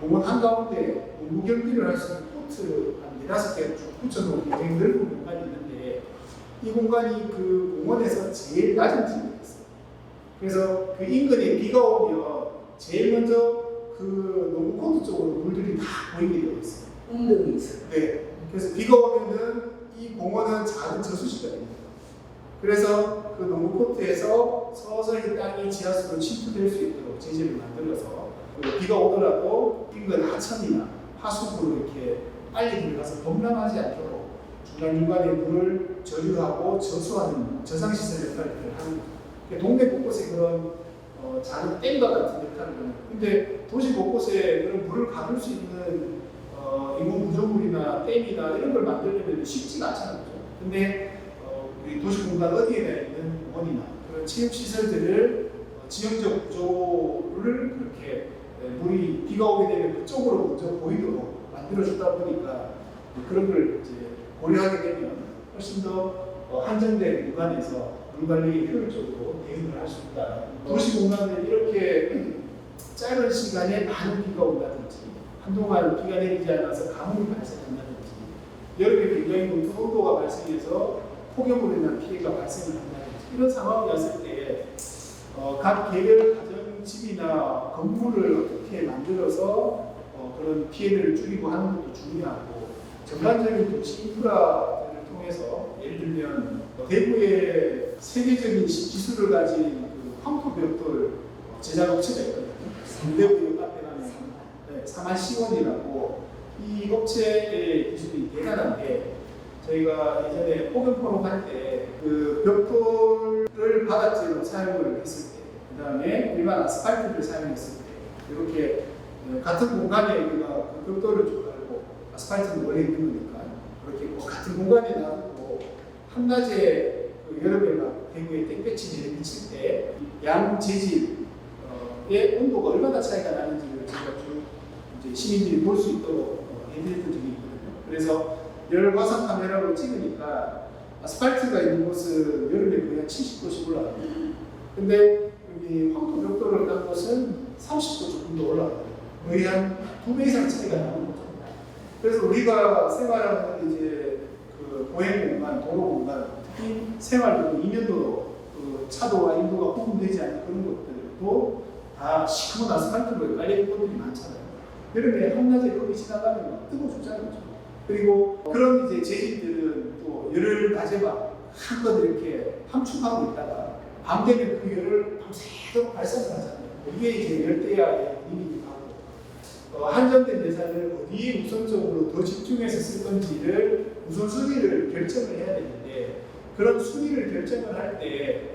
공원 한가운데 농구 경기를 할 수 있는 코트 한 4-5개 쭉 붙여놓은 굉장히 넓은 공간이 있는데 이 공간이 그 공원에서 제일 낮은 지역에 있어요. 그래서 그 인근에 비가 오면 제일 먼저 그 농구 코트 쪽으로 물들이 다 보이게 되어 있어요. 운동이 있어요. 네. 그래서 비가 오면은 이 공원은 작은 저수지가 됩니다. 그래서 그 농구 코트에서 서서히 땅이 지하수로 침투될 수 있도록 재질을 만들어서 비가 오더라도 인근 하천이나 하수구로 이렇게 빨리 들어가서 범람하지 않도록 중간중간에 물을 저유하고 저수하는 저상시설 역할을 하는 거죠. 동네 곳곳에 그런 작은 댐과 같은 역할을 하는 거예요. 근데 도시 곳곳에 그런 물을 가둘 수 있는 인공 구조물이나 댐이나 이런 걸 만들려면 쉽지가 않잖아요. 근데 우리 도시 공간 어디에나 있는 공원이나 그런 체육시설들을 지형적 구조를 그렇게 물이 비가 오게 되면 그쪽으로 먼저 보이도록 만들어주다 보니까 그런 걸 이제 고려하게 되면 훨씬 더 한정된 공간에서 물관리에 효율적으로 대응을 할 수 있다. 도시 공간을 이렇게 짧은 시간에 많은 비가 온다든지 한동안 비가 내리지 않아서 가뭄이 발생한다든지 여름에 굉장히 높은 온도가 발생해서 폭염으로 인한 피해가 발생을 한다든지 이런 상황이 왔을 때 각 개별 가정집이나 건물을 어떻게 만들어서 그런 피해를 줄이고 하는 것도 중요하고 전반적인 도시 인프라를 통해서 예를 들면 대구에 세계적인 기술을 가진 그 황토벽돌 제작업체가 있거든요. 대구역 앞에 가면 사만시원이라고 이 업체의 기술이 대단한 게 저희가 예전에 폭염포럼 할 때 그 벽돌을 바닥재로 사용을 했을 때, 그 다음에 일반 아스팔트를 사용했을 때 이렇게 같은 공간에 우리가 벽돌을 쭉 깔고 아스팔트는 원래 있는 거니까 그렇게 뭐 같은 공간에 놔두고 한낮에 그 여름에 막 대구에 땡볕이 내리칠 때 양 재질의 온도가 얼마나 차이가 나는지를 제가 쭉 이제 시민들이 볼 수 있도록 해드렸던 적이 있거든요. 그래서 열 화상 카메라로 찍으니까 아스팔트가 있는 곳은 여름에 거의 한 70도씩 올라가요. 근데 여기 황토 벽돌을 깐 곳은 30도 조금 더 올라가요. 거의 한 2배 이상 차이가 나는 거죠. 그래서 우리가 생활하는 이제 그 보행 공간, 도로 공간, 특히 생활도 인연도 그 차도와 인도가 구분되지 않는 그런 것들도 다 시커먼 아스팔트로 깔려있는 것들이 많잖아요. 여름에 한낮에 거기 지나가면 막 뜨거워 죽잖아요. 그리고 그런 이제 재질들은 또 열을 낮에 막 한껏 이렇게 함축하고 있다가 밤 되면 그 열을 밤새도록 발산을 하잖아요. 이게 이제 열대야의 원인이기도 하고 한정된 예산을 어디에 우선적으로 더 집중해서 쓸 건지를 우선순위를 결정을 해야 되는데 그런 순위를 결정을 할 때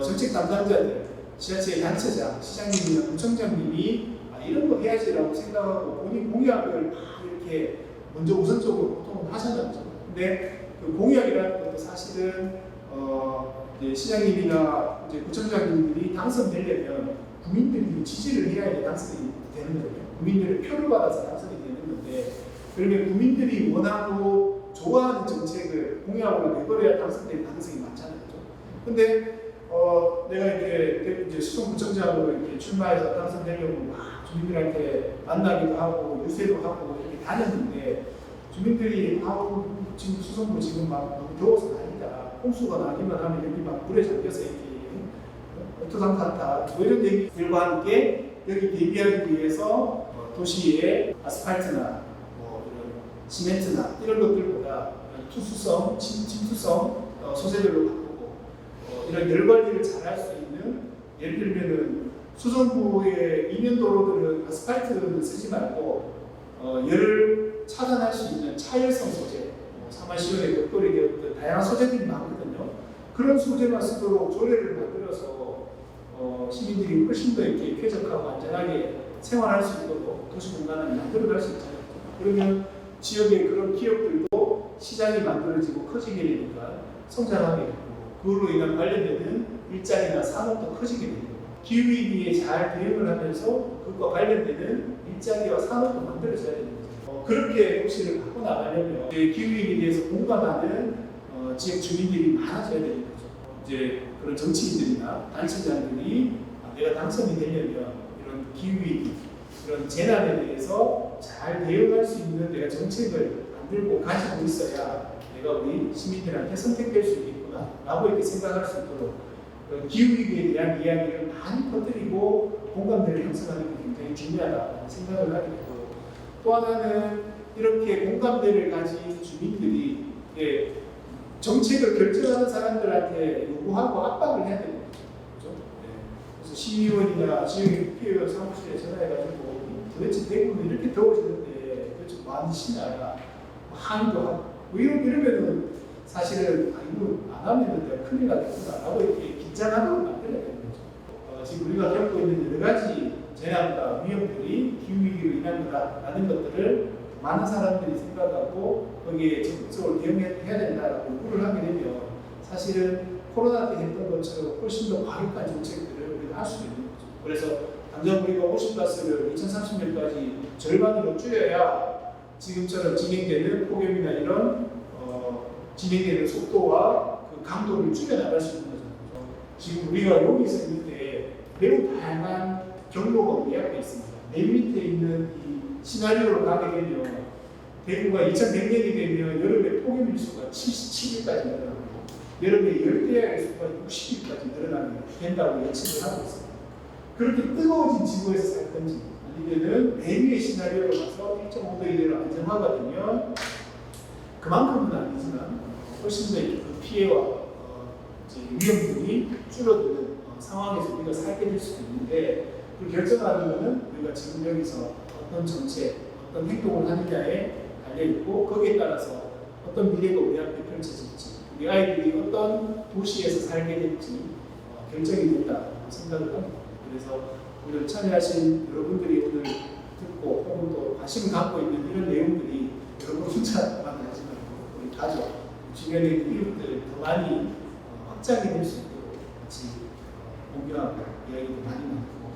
정책 담당자들, 지자체 단체장, 시장님이나 구청장님이 이런 거 해야지라고 생각하고 본인 공약을 막 이렇게 먼저 우선적으로 보통은 하잖아요. 근데 그 공약이라는 것도 사실은 이제 시장님이나 이제 구청장님들이 당선되려면 국민들이 지지를 해야 당선이 되는 거예요. 국민들의 표를 받아서 당선이 되는 건데 그러면 국민들이 원하고 좋아하는 정책을 공약으로 내걸어야 당선될 가능성이 많잖아요. 근데 내가 이제 수성구청장으로 이렇게 출마해서 당선되려고 막 주민들한테 만나기도 하고 유세도 하고 이렇게 다녔는데 주민들이 지금 수성구 지금 막 너무 더워서 난리다. 홍수가 나기만 하면 여기 막 물에 잠겨서 이렇게 어떠상같다. 뭐 이런 얘기들과 함께 여기 대비하기 위해서 도시의 아스팔트나 뭐 이런 시멘트나 이런 것들보다 투수성, 침투성 소재들로 바꾸고 이런 열 관리를 잘 할 수 있는 예를 들면은 수성구의 이면도로들은 아스팔트를 쓰지 말고 열을 차단할 수 있는 차열성 소재, 사마시온의 벽돌이 되었던 다양한 소재들이 많거든요. 그런 소재만 쓰도록 조례를 만들어서 시민들이 훨씬 더 이렇게 쾌적하고 안전하게 생활할 수 있도록 도시 공간을 만들어갈 수 있잖아요. 그러면 지역의 그런 기업들도 시장이 만들어지고 커지게 되니까 성장하게 되고 그걸로 인한 관련되는 일자리나 산업도 커지게 되고 기후위기에 잘 대응을 하면서 그것과 관련되는 일자리와 산업도 만들어져야 되는 거죠. 그렇게 도시를 바꿔 나가려면 기후위기에 대해서 공감하는 지역 주민들이 많아져야 되는 거죠. 이제 그런 정치인들이나 단체장들이 내가 당선이 되려면 이런 기후위기, 그런 재난에 대해서 잘 대응할 수 있는 내가 정책을 만들고 가지고 있어야 내가 우리 시민들한테 선택될 수 있겠구나 라고 이렇게 생각할 수 있도록 기후위기에 대한 이야기를 많이 퍼뜨리고 공감대를 형성하는 게 굉장히 중요하다는 생각을 하게 되고 또 하나는 이렇게 공감대를 가진 주민들이 정책을 결정하는 사람들한테 요구하고 압박을 해야 되는 거죠. 그렇죠? 그래서 시의원이나 지역의 국회의원 사무실에 전화해가지고 도대체 대구는 이렇게 더워지는데 도대체 뭐 하는 짓이냐 항의도 하고 뭐 이러면은 사실은 이거 안 하면 내가 큰일 나겠구나 라고 이렇게 긴장하도록 만들어야 되는 거죠. 지금 우리가 겪고 있는 여러 가지 재난과 위험들이 기후위기로 인한 거다라는 것들을 많은 사람들이 생각하고 거기에 적극적으로 대응해야 된다라고 요구를 하게 되면 사실은 코로나 때 했던 것처럼 훨씬 더 과격한 정책들을 우리가 할 수 있는 거죠. 그래서 당장 우리가 오십가스를 2030년까지 절반으로 줄여야 지금처럼 진행되는 폭염이나 이런 진행되는 속도와 그 강도를 줄여나갈 수 있는 거잖아요. 지금 우리가 여기서 있는데 매우 다양한 경로가 우리 앞에 있습니다. 맨 밑에 있는 이 시나리오로 가게 되면 대구가 2100년이 되면 여름에 폭염 일수가 77일까지 늘어나고 여름에 열대야의 수가 60일까지 늘어나게 된다고 예측을 하고 있습니다. 그렇게 뜨거워진 지구에서 살 건지 아니면은 맨 위의 시나리오로 가서 1.5도 이내로 안정화가 되면 그만큼은 아니지만 훨씬 더 그 피해와 위험들이 줄어드는 상황에서 우리가 살게 될 수도 있는데 그 결정하는 것은 우리가 지금 여기서 어떤 정책, 어떤 행동을 하느냐에 달려있고 거기에 따라서 어떤 미래가 우리 앞에 펼쳐질지 우리 아이들이 어떤 도시에서 살게 될지 결정이 된다 생각을 합니다. 그래서 오늘 참여하신 여러분들이 오늘 듣고 듣고 혹은 또 관심 갖고 있는 이런 내용들이 여러분 혼자만 하지 말고 우리 가족, 주변에 있는 이웃들 더 많이 확장이 될 수 있도록 같이 공유하고 이야기도 많이 나누고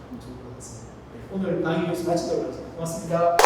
하면 좋을 것 같습니다. 네, 오늘 강의 교수 마치도록 하겠습니다. 고맙습니다.